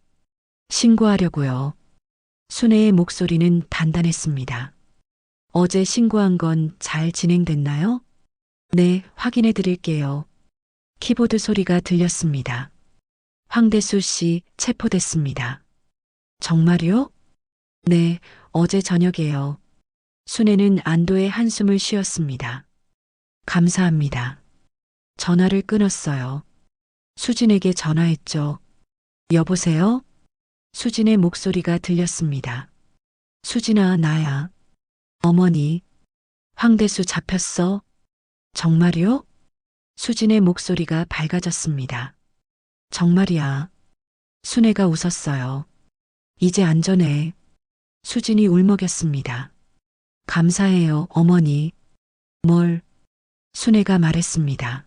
B: 신고하려고요. 순애의 목소리는 단단했습니다. 어제 신고한 건 잘 진행됐나요? 네, 확인해 드릴게요. 키보드 소리가 들렸습니다. 황대수 씨 체포됐습니다. 정말요? 네, 어제 저녁에요. 순애는 안도의 한숨을 쉬었습니다. 감사합니다. 전화를 끊었어요. 수진에게 전화했죠. 여보세요? 수진의 목소리가 들렸습니다. 수진아, 나야. 어머니. 황대수 잡혔어? 정말요? 수진의 목소리가 밝아졌습니다. 정말이야. 순애가 웃었어요. 이제 안전해. 수진이 울먹였습니다. 감사해요, 어머니. 뭘? 순애가 말했습니다.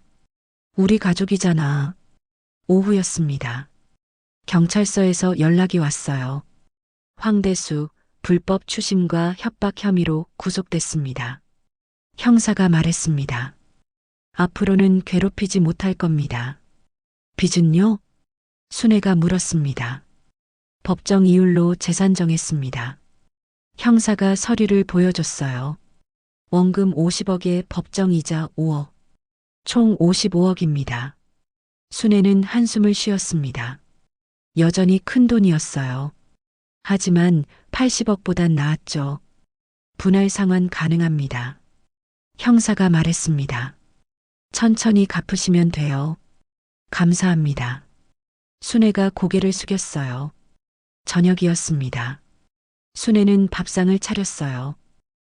B: 우리 가족이잖아. 오후였습니다. 경찰서에서 연락이 왔어요. 황대수 불법 추심과 협박 혐의로 구속됐습니다. 형사가 말했습니다. 앞으로는 괴롭히지 못할 겁니다. 빚은요? 순애가 물었습니다. 법정 이율로 재산 정했습니다. 형사가 서류를 보여줬어요. 원금 50억에 법정이자 5억. 총 55억입니다. 순애는 한숨을 쉬었습니다. 여전히 큰 돈이었어요. 하지만 80억보단 나았죠. 분할 상환 가능합니다. 형사가 말했습니다. 천천히 갚으시면 돼요. 감사합니다. 순애가 고개를 숙였어요. 저녁이었습니다. 순애는 밥상을 차렸어요.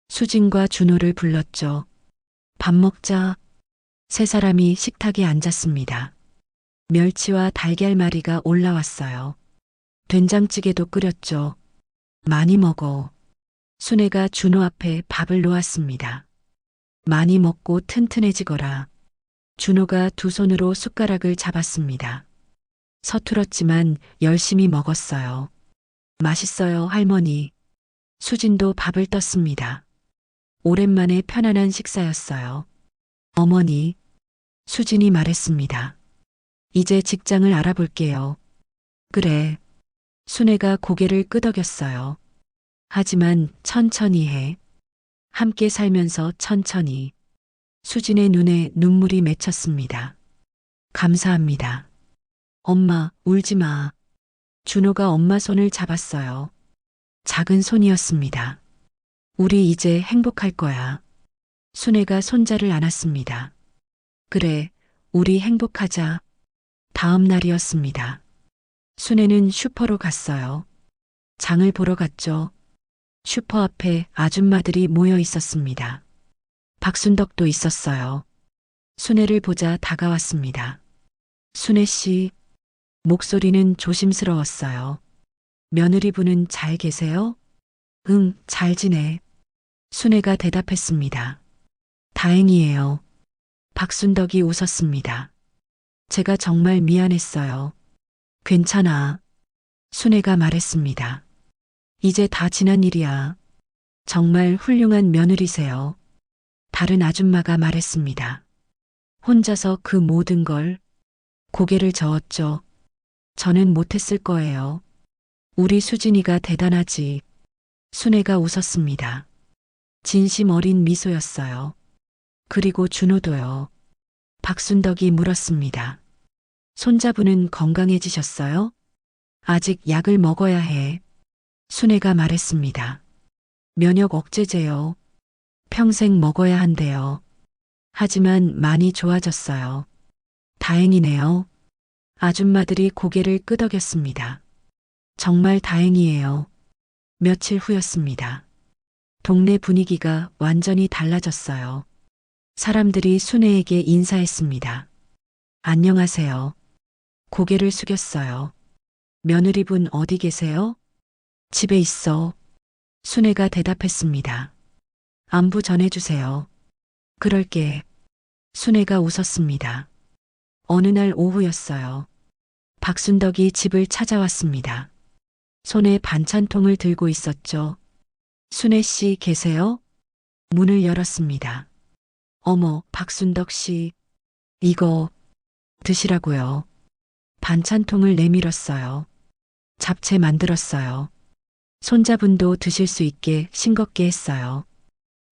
B: 수진과 준호를 불렀죠. 밥 먹자. 세 사람이 식탁에 앉았습니다. 멸치와 달걀말이가 올라왔어요. 된장찌개도 끓였죠. 많이 먹어. 순애가 준호 앞에 밥을 놓았습니다. 많이 먹고 튼튼해지거라. 준호가 두 손으로 숟가락을 잡았습니다. 서툴었지만 열심히 먹었어요. 맛있어요, 할머니. 수진도 밥을 떴습니다. 오랜만에 편안한 식사였어요. 어머니, 수진이 말했습니다. 이제 직장을 알아볼게요. 그래. 순애가 고개를 끄덕였어요. 하지만 천천히 해. 함께 살면서 천천히. 수진의 눈에 눈물이 맺혔습니다. 감사합니다. 엄마, 울지 마. 준호가 엄마 손을 잡았어요. 작은 손이었습니다. 우리 이제 행복할 거야. 순애가 손자를 안았습니다. 그래, 우리 행복하자. 다음 날이었습니다. 순애는 슈퍼로 갔어요. 장을 보러 갔죠. 슈퍼 앞에 아줌마들이 모여 있었습니다. 박순덕도 있었어요. 순애를 보자 다가왔습니다. 순애 씨, 목소리는 조심스러웠어요. 며느리분은 잘 계세요? 응, 잘 지내. 순애가 대답했습니다. 다행이에요. 박순덕이 웃었습니다. 제가 정말 미안했어요. 괜찮아. 순애가 말했습니다. 이제 다 지난 일이야. 정말 훌륭한 며느리세요. 다른 아줌마가 말했습니다. 혼자서 그 모든 걸 고개를 저었죠. 저는 못했을 거예요. 우리 수진이가 대단하지. 순애가 웃었습니다. 진심 어린 미소였어요. 그리고 준호도요. 박순덕이 물었습니다. 손자분은 건강해지셨어요? 아직 약을 먹어야 해. 순애가 말했습니다. 면역 억제제요. 평생 먹어야 한대요. 하지만 많이 좋아졌어요. 다행이네요. 아줌마들이 고개를 끄덕였습니다. 정말 다행이에요. 며칠 후였습니다. 동네 분위기가 완전히 달라졌어요. 사람들이 순애에게 인사했습니다. 안녕하세요. 고개를 숙였어요. 며느리분 어디 계세요? 집에 있어. 순애가 대답했습니다. 안부 전해주세요. 그럴게. 순애가 웃었습니다. 어느 날 오후였어요. 박순덕이 집을 찾아왔습니다. 손에 반찬통을 들고 있었죠. 순애 씨 계세요? 문을 열었습니다. 어머, 박순덕 씨. 이거 드시라고요. 반찬통을 내밀었어요. 잡채 만들었어요. 손자분도 드실 수 있게 싱겁게 했어요.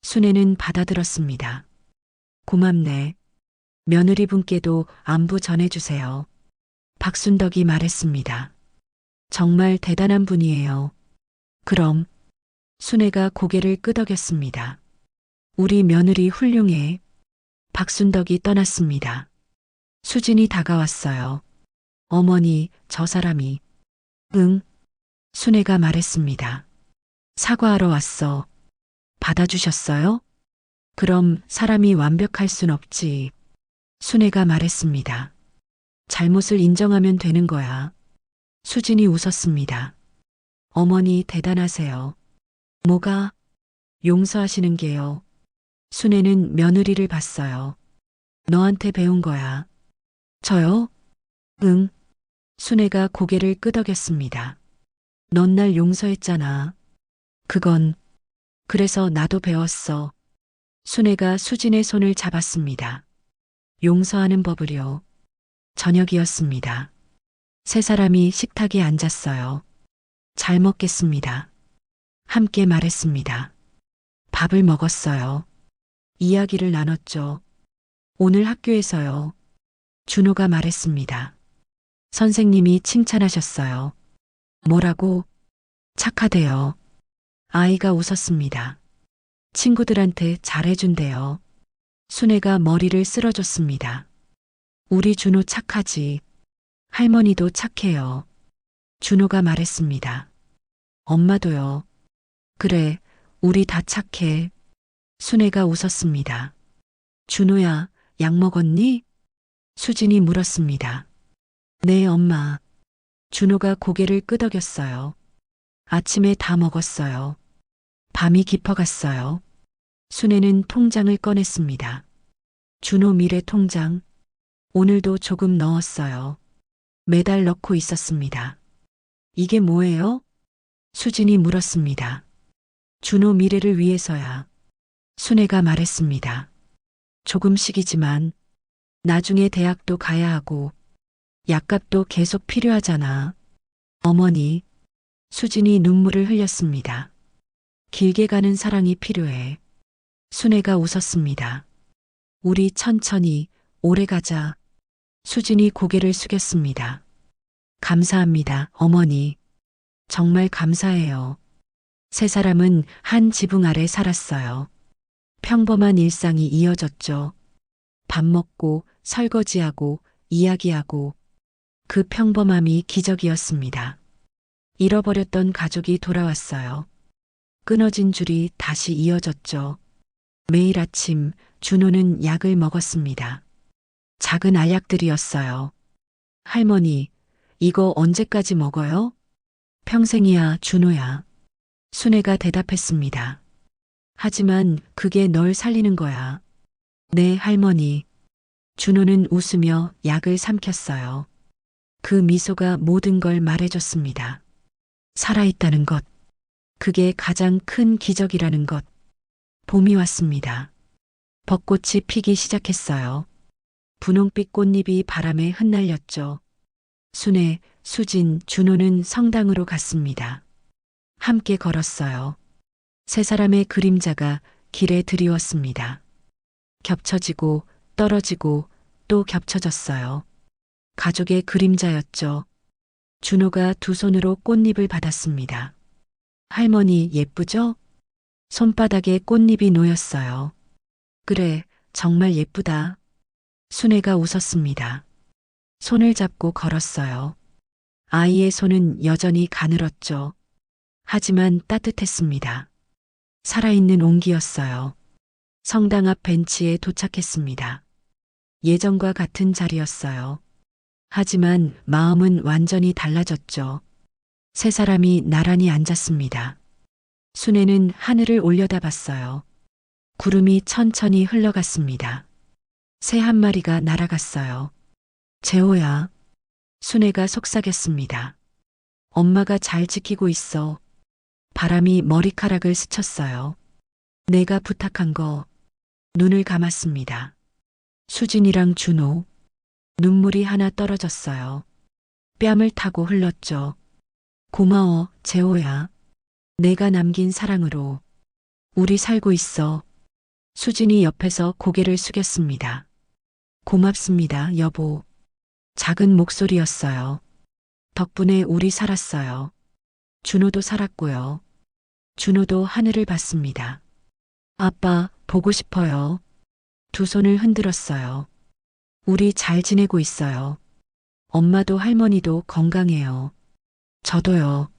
B: 순애는 받아들었습니다. 고맙네. 며느리분께도 안부 전해주세요. 박순덕이 말했습니다. 정말 대단한 분이에요. 그럼 순애가 고개를 끄덕였습니다. 우리 며느리 훌륭해. 박순덕이 떠났습니다. 수진이 다가왔어요. 어머니, 저 사람이. 응. 순애가 말했습니다. 사과하러 왔어. 받아주셨어요? 그럼 사람이 완벽할 순 없지. 순애가 말했습니다. 잘못을 인정하면 되는 거야. 수진이 웃었습니다. 어머니 대단하세요. 뭐가? 용서하시는 게요. 순애는 며느리를 봤어요. 너한테 배운 거야. 저요? 응. 순애가 고개를 끄덕였습니다. 넌 날 용서했잖아. 그건 그래서 나도 배웠어. 순애가 수진의 손을 잡았습니다. 용서하는 법을요. 저녁이었습니다. 세 사람이 식탁에 앉았어요. 잘 먹겠습니다. 함께 말했습니다. 밥을 먹었어요. 이야기를 나눴죠. 오늘 학교에서요. 준호가 말했습니다. 선생님이 칭찬하셨어요. 뭐라고? 착하대요. 아이가 웃었습니다. 친구들한테 잘해준대요. 순애가 머리를 쓸어줬습니다. 우리 준호 착하지. 할머니도 착해요. 준호가 말했습니다. 엄마도요. 그래, 우리 다 착해. 순애가 웃었습니다. 준호야, 약 먹었니? 수진이 물었습니다. 네, 엄마. 준호가 고개를 끄덕였어요. 아침에 다 먹었어요. 밤이 깊어갔어요. 순애는 통장을 꺼냈습니다. 준호 미래 통장. 오늘도 조금 넣었어요. 매달 넣고 있었습니다. 이게 뭐예요? 수진이 물었습니다. 준호 미래를 위해서야. 순애가 말했습니다. 조금씩이지만 나중에 대학도 가야 하고 약값도 계속 필요하잖아. 어머니. 수진이 눈물을 흘렸습니다. 길게 가는 사랑이 필요해. 순애가 웃었습니다. 우리 천천히 오래 가자. 수진이 고개를 숙였습니다. 감사합니다, 어머니. 정말 감사해요. 세 사람은 한 지붕 아래 살았어요. 평범한 일상이 이어졌죠. 밥 먹고 설거지하고 이야기하고 그 평범함이 기적이었습니다. 잃어버렸던 가족이 돌아왔어요. 끊어진 줄이 다시 이어졌죠. 매일 아침 준호는 약을 먹었습니다. 작은 알약들이었어요. 할머니, 이거 언제까지 먹어요? 평생이야, 준호야. 순애가 대답했습니다. 하지만 그게 널 살리는 거야. 네, 할머니. 준호는 웃으며 약을 삼켰어요. 그 미소가 모든 걸 말해줬습니다. 살아있다는 것. 그게 가장 큰 기적이라는 것. 봄이 왔습니다. 벚꽃이 피기 시작했어요. 분홍빛 꽃잎이 바람에 흩날렸죠. 순애, 수진, 준호는 성당으로 갔습니다. 함께 걸었어요. 세 사람의 그림자가 길에 드리웠습니다. 겹쳐지고 떨어지고 또 겹쳐졌어요. 가족의 그림자였죠. 준호가 두 손으로 꽃잎을 받았습니다. 할머니 예쁘죠? 손바닥에 꽃잎이 놓였어요. 그래, 정말 예쁘다. 순애가 웃었습니다. 손을 잡고 걸었어요. 아이의 손은 여전히 가늘었죠. 하지만 따뜻했습니다. 살아있는 온기였어요. 성당 앞 벤치에 도착했습니다. 예전과 같은 자리였어요. 하지만 마음은 완전히 달라졌죠. 세 사람이 나란히 앉았습니다. 순애는 하늘을 올려다봤어요. 구름이 천천히 흘러갔습니다. 새 한 마리가 날아갔어요. 재호야. 순애가 속삭였습니다. 엄마가 잘 지키고 있어. 바람이 머리카락을 스쳤어요. 내가 부탁한 거. 눈을 감았습니다. 수진이랑 준호. 눈물이 하나 떨어졌어요. 뺨을 타고 흘렀죠. 고마워, 재호야. 내가 남긴 사랑으로 우리 살고 있어. 수진이 옆에서 고개를 숙였습니다. 고맙습니다, 여보. 작은 목소리였어요. 덕분에 우리 살았어요. 준호도 살았고요. 준호도 하늘을 봤습니다. 아빠, 보고 싶어요. 두 손을 흔들었어요. 우리 잘 지내고 있어요. 엄마도 할머니도 건강해요. 저도요.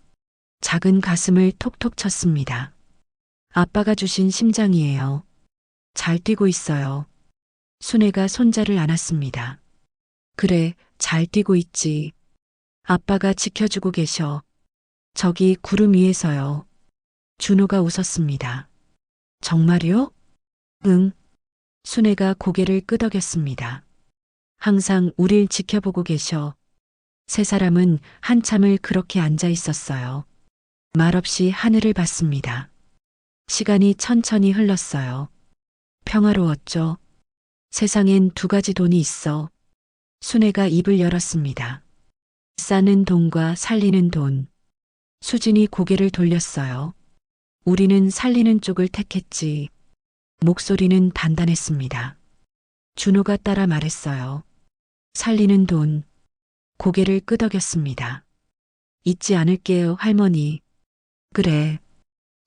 B: 작은 가슴을 톡톡 쳤습니다. 아빠가 주신 심장이에요. 잘 뛰고 있어요. 순애가 손자를 안았습니다. 그래, 잘 뛰고 있지. 아빠가 지켜주고 계셔. 저기 구름 위에서요. 준호가 웃었습니다. 정말요? 응. 순애가 고개를 끄덕였습니다. 항상 우릴 지켜보고 계셔. 세 사람은 한참을 그렇게 앉아 있었어요. 말없이 하늘을 봤습니다. 시간이 천천히 흘렀어요. 평화로웠죠. 세상엔 두 가지 돈이 있어. 순애가 입을 열었습니다. 싸는 돈과 살리는 돈. 수진이 고개를 돌렸어요. 우리는 살리는 쪽을 택했지. 목소리는 단단했습니다. 준호가 따라 말했어요. 살리는 돈. 고개를 끄덕였습니다. 잊지 않을게요, 할머니. 그래.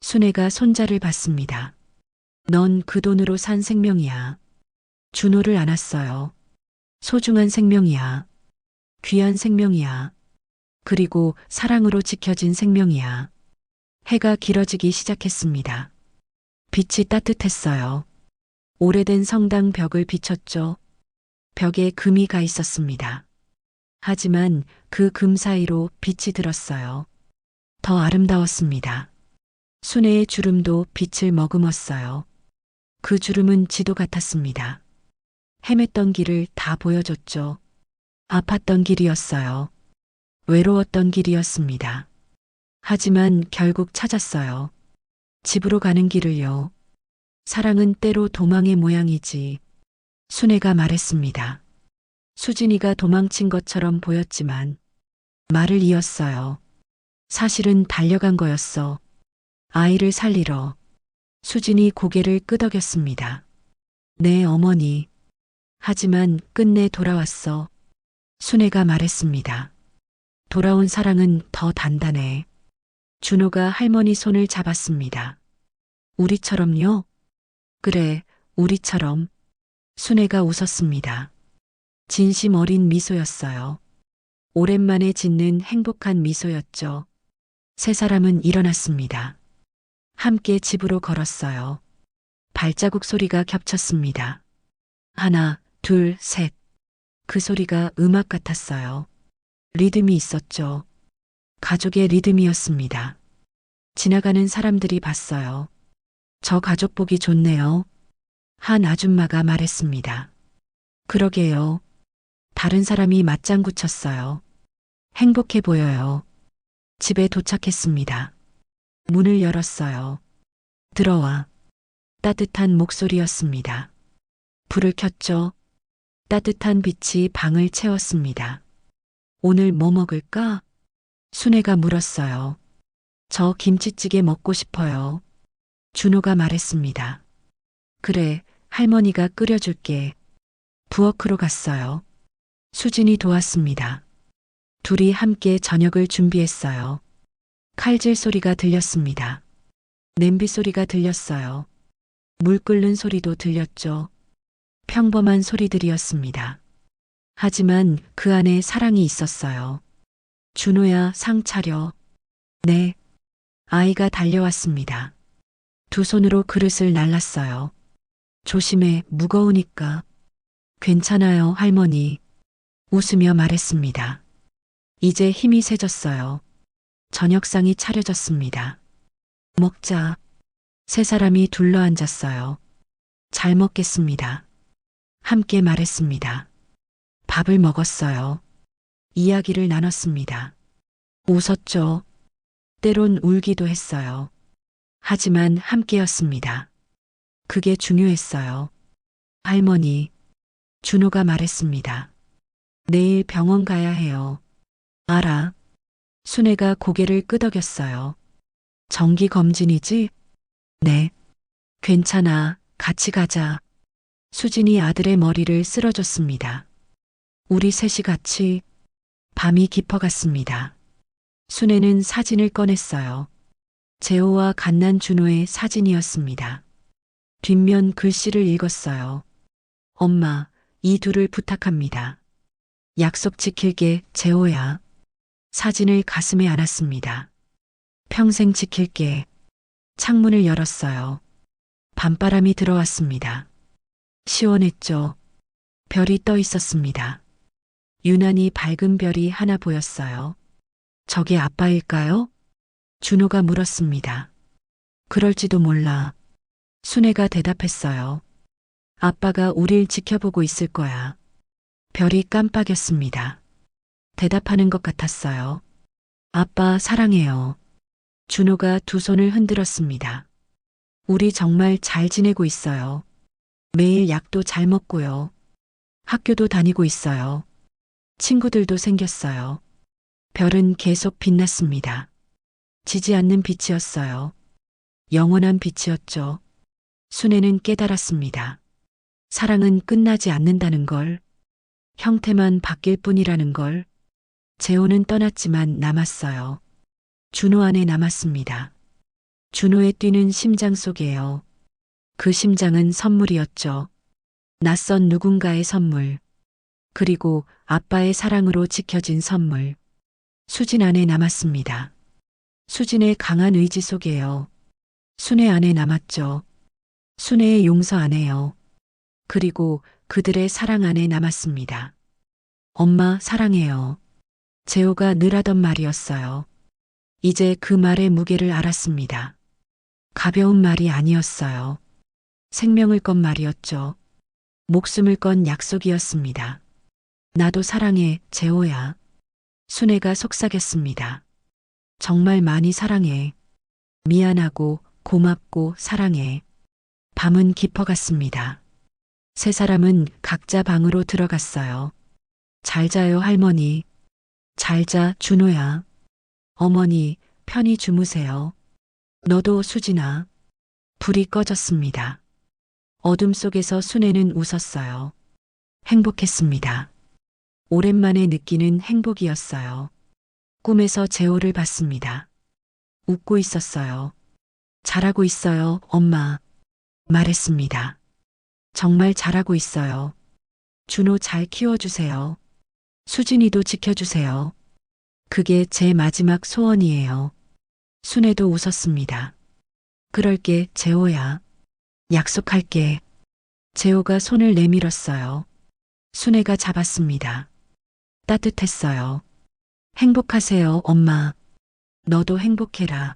B: 순애가 손자를 봤습니다. 넌 그 돈으로 산 생명이야. 준호를 안았어요. 소중한 생명이야. 귀한 생명이야. 그리고 사랑으로 지켜진 생명이야. 해가 길어지기 시작했습니다. 빛이 따뜻했어요. 오래된 성당 벽을 비췄죠. 벽에 금이 가 있었습니다. 하지만 그 금 사이로 빛이 들었어요. 더 아름다웠습니다. 순애의 주름도 빛을 머금었어요. 그 주름은 지도 같았습니다. 헤맸던 길을 다 보여줬죠. 아팠던 길이었어요. 외로웠던 길이었습니다. 하지만 결국 찾았어요. 집으로 가는 길을요. 사랑은 때로 도망의 모양이지. 순애가 말했습니다. 수진이가 도망친 것처럼 보였지만 말을 이었어요. 사실은 달려간 거였어. 아이를 살리러. 수진이 고개를 끄덕였습니다. 네, 어머니. 하지만 끝내 돌아왔어. 순애가 말했습니다. 돌아온 사랑은 더 단단해. 준호가 할머니 손을 잡았습니다. 우리처럼요? 그래, 우리처럼. 순애가 웃었습니다. 진심 어린 미소였어요. 오랜만에 짓는 행복한 미소였죠. 세 사람은 일어났습니다. 함께 집으로 걸었어요. 발자국 소리가 겹쳤습니다. 하나, 둘, 셋. 그 소리가 음악 같았어요. 리듬이 있었죠. 가족의 리듬이었습니다. 지나가는 사람들이 봤어요. 저 가족 보기 좋네요. 한 아줌마가 말했습니다. 그러게요. 다른 사람이 맞장구 쳤어요. 행복해 보여요. 집에 도착했습니다. 문을 열었어요. 들어와. 따뜻한 목소리였습니다. 불을 켰죠. 따뜻한 빛이 방을 채웠습니다. 오늘 뭐 먹을까? 순애가 물었어요. 저 김치찌개 먹고 싶어요. 준호가 말했습니다. 그래, 할머니가 끓여줄게. 부엌으로 갔어요. 수진이 도왔습니다. 둘이 함께 저녁을 준비했어요. 칼질 소리가 들렸습니다. 냄비 소리가 들렸어요. 물 끓는 소리도 들렸죠. 평범한 소리들이었습니다. 하지만 그 안에 사랑이 있었어요. 준호야, 상 차려. 네. 아이가 달려왔습니다. 두 손으로 그릇을 날랐어요. 조심해, 무거우니까. 괜찮아요, 할머니. 웃으며 말했습니다. 이제 힘이 세졌어요. 저녁상이 차려졌습니다. 먹자. 세 사람이 둘러앉았어요. 잘 먹겠습니다. 함께 말했습니다. 밥을 먹었어요. 이야기를 나눴습니다. 웃었죠. 때론 울기도 했어요. 하지만 함께였습니다. 그게 중요했어요. 할머니, 준호가 말했습니다. 내일 병원 가야 해요. 알아. 순애가 고개를 끄덕였어요. 정기 검진이지? 네. 괜찮아. 같이 가자. 수진이 아들의 머리를 쓸어줬습니다. 우리 셋이 같이 밤이 깊어갔습니다. 순애는 사진을 꺼냈어요. 재호와 갓난 준호의 사진이었습니다. 뒷면 글씨를 읽었어요. 엄마, 이 둘을 부탁합니다. 약속 지킬게, 재호야. 사진을 가슴에 안았습니다. 평생 지킬게. 창문을 열었어요. 밤바람이 들어왔습니다. 시원했죠. 별이 떠 있었습니다. 유난히 밝은 별이 하나 보였어요. 저게 아빠일까요? 준호가 물었습니다. 그럴지도 몰라. 순애가 대답했어요. 아빠가 우릴 지켜보고 있을 거야. 별이 깜빡였습니다. 대답하는 것 같았어요. 아빠 사랑해요. 준호가 두 손을 흔들었습니다. 우리 정말 잘 지내고 있어요. 매일 약도 잘 먹고요. 학교도 다니고 있어요. 친구들도 생겼어요. 별은 계속 빛났습니다. 지지 않는 빛이었어요. 영원한 빛이었죠. 순애는 깨달았습니다. 사랑은 끝나지 않는다는 걸, 형태만 바뀔 뿐이라는 걸. 재호는 떠났지만 남았어요. 준호 안에 남았습니다. 준호의 뛰는 심장 속에요. 그 심장은 선물이었죠. 낯선 누군가의 선물. 그리고 아빠의 사랑으로 지켜진 선물. 수진 안에 남았습니다. 수진의 강한 의지 속에요. 순애 안에 남았죠. 순애의 용서 안에요. 그리고 그들의 사랑 안에 남았습니다. 엄마 사랑해요. 재호가 늘 하던 말이었어요. 이제 그 말의 무게를 알았습니다. 가벼운 말이 아니었어요. 생명을 건 말이었죠. 목숨을 건 약속이었습니다. 나도 사랑해, 재호야. 순애가 속삭였습니다. 정말 많이 사랑해. 미안하고 고맙고 사랑해. 밤은 깊어갔습니다. 세 사람은 각자 방으로 들어갔어요. 잘 자요, 할머니. 잘 자, 준호야. 어머니, 편히 주무세요. 너도, 수진아. 불이 꺼졌습니다. 어둠 속에서 순애는 웃었어요. 행복했습니다. 오랜만에 느끼는 행복이었어요. 꿈에서 재호를 봤습니다. 웃고 있었어요. 잘하고 있어요, 엄마. 말했습니다. 정말 잘하고 있어요. 준호 잘 키워주세요. 수진이도 지켜주세요. 그게 제 마지막 소원이에요. 순애도 웃었습니다. 그럴게, 재호야. 약속할게. 재호가 손을 내밀었어요. 순애가 잡았습니다. 따뜻했어요. 행복하세요, 엄마. 너도 행복해라.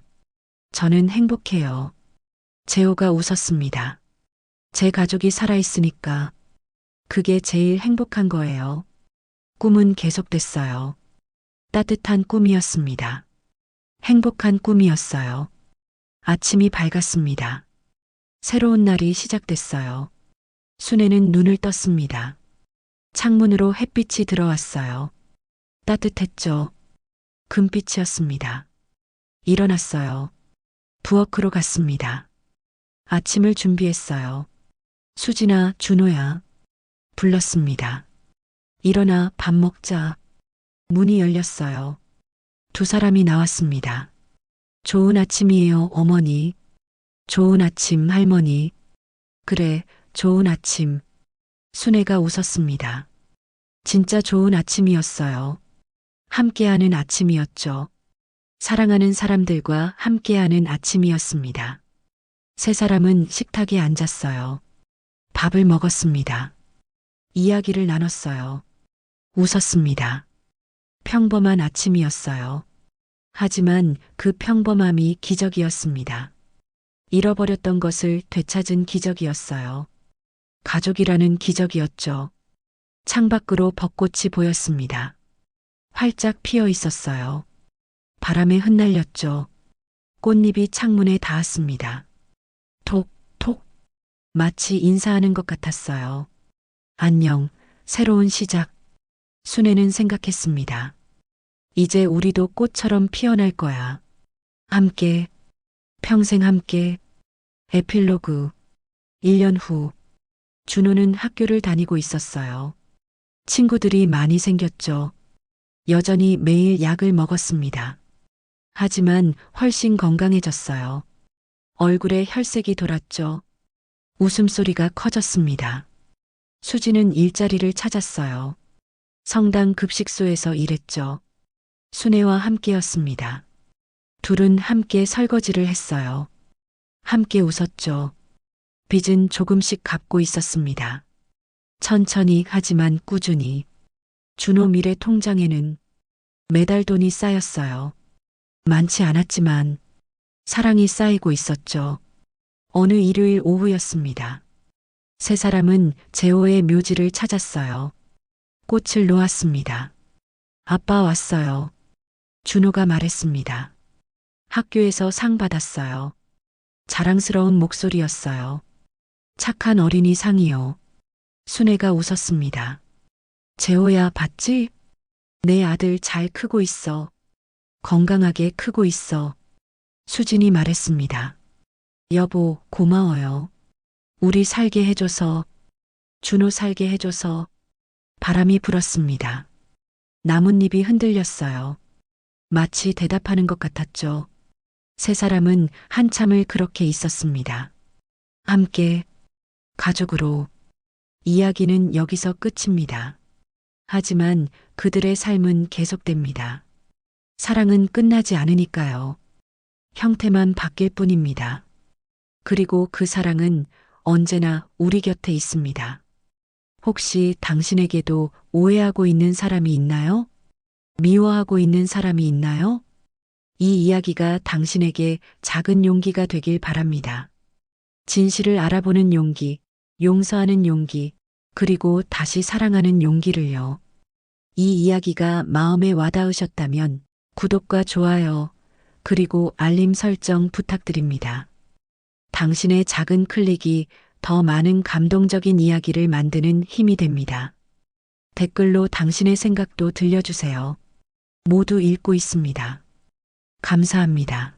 B: 저는 행복해요. 재호가 웃었습니다. 제 가족이 살아있으니까 그게 제일 행복한 거예요. 꿈은 계속됐어요. 따뜻한 꿈이었습니다. 행복한 꿈이었어요. 아침이 밝았습니다. 새로운 날이 시작됐어요. 순애는 눈을 떴습니다. 창문으로 햇빛이 들어왔어요. 따뜻했죠. 금빛이었습니다. 일어났어요. 부엌으로 갔습니다. 아침을 준비했어요. 수진아, 준호야. 불렀습니다. 일어나 밥 먹자. 문이 열렸어요. 두 사람이 나왔습니다. 좋은 아침이에요, 어머니. 좋은 아침, 할머니. 그래, 좋은 아침. 순애가 웃었습니다. 진짜 좋은 아침이었어요. 함께하는 아침이었죠. 사랑하는 사람들과 함께하는 아침이었습니다. 세 사람은 식탁에 앉았어요. 밥을 먹었습니다. 이야기를 나눴어요. 웃었습니다. 평범한 아침이었어요. 하지만 그 평범함이 기적이었습니다. 잃어버렸던 것을 되찾은 기적이었어요. 가족이라는 기적이었죠. 창밖으로 벚꽃이 보였습니다. 활짝 피어 있었어요. 바람에 흩날렸죠. 꽃잎이 창문에 닿았습니다. 톡, 톡. 마치 인사하는 것 같았어요. 안녕, 새로운 시작. 순애는 생각했습니다. 이제 우리도 꽃처럼 피어날 거야. 함께, 평생 함께. 에필로그. 1년 후, 준호는 학교를 다니고 있었어요. 친구들이 많이 생겼죠. 여전히 매일 약을 먹었습니다. 하지만 훨씬 건강해졌어요. 얼굴에 혈색이 돌았죠. 웃음소리가 커졌습니다. 수지는 일자리를 찾았어요. 성당 급식소에서 일했죠. 순애와 함께였습니다. 둘은 함께 설거지를 했어요. 함께 웃었죠. 빚은 조금씩 갚고 있었습니다. 천천히 하지만 꾸준히. 준호 미래 통장에는 매달 돈이 쌓였어요. 많지 않았지만 사랑이 쌓이고 있었죠. 어느 일요일 오후였습니다. 세 사람은 재호의 묘지를 찾았어요. 꽃을 놓았습니다. 아빠 왔어요. 준호가 말했습니다. 학교에서 상 받았어요. 자랑스러운 목소리였어요. 착한 어린이 상이요. 순애가 웃었습니다. 재호야, 봤지? 내 아들 잘 크고 있어. 건강하게 크고 있어. 수진이 말했습니다. 여보, 고마워요. 우리 살게 해줘서, 준호 살게 해줘서. 바람이 불었습니다. 나뭇잎이 흔들렸어요. 마치 대답하는 것 같았죠. 세 사람은 한참을 그렇게 있었습니다. 함께, 가족으로. 이야기는 여기서 끝입니다. 하지만 그들의 삶은 계속됩니다. 사랑은 끝나지 않으니까요. 형태만 바뀔 뿐입니다. 그리고 그 사랑은 언제나 우리 곁에 있습니다. 혹시 당신에게도 오해하고 있는 사람이 있나요? 미워하고 있는 사람이 있나요? 이 이야기가 당신에게 작은 용기가 되길 바랍니다. 진실을 알아보는 용기, 용서하는 용기, 그리고 다시 사랑하는 용기를요. 이 이야기가 마음에 와닿으셨다면 구독과 좋아요, 그리고 알림 설정 부탁드립니다. 당신의 작은 클릭이 더 많은 감동적인 이야기를 만드는 힘이 됩니다. 댓글로 당신의 생각도 들려주세요. 모두 읽고 있습니다. 감사합니다.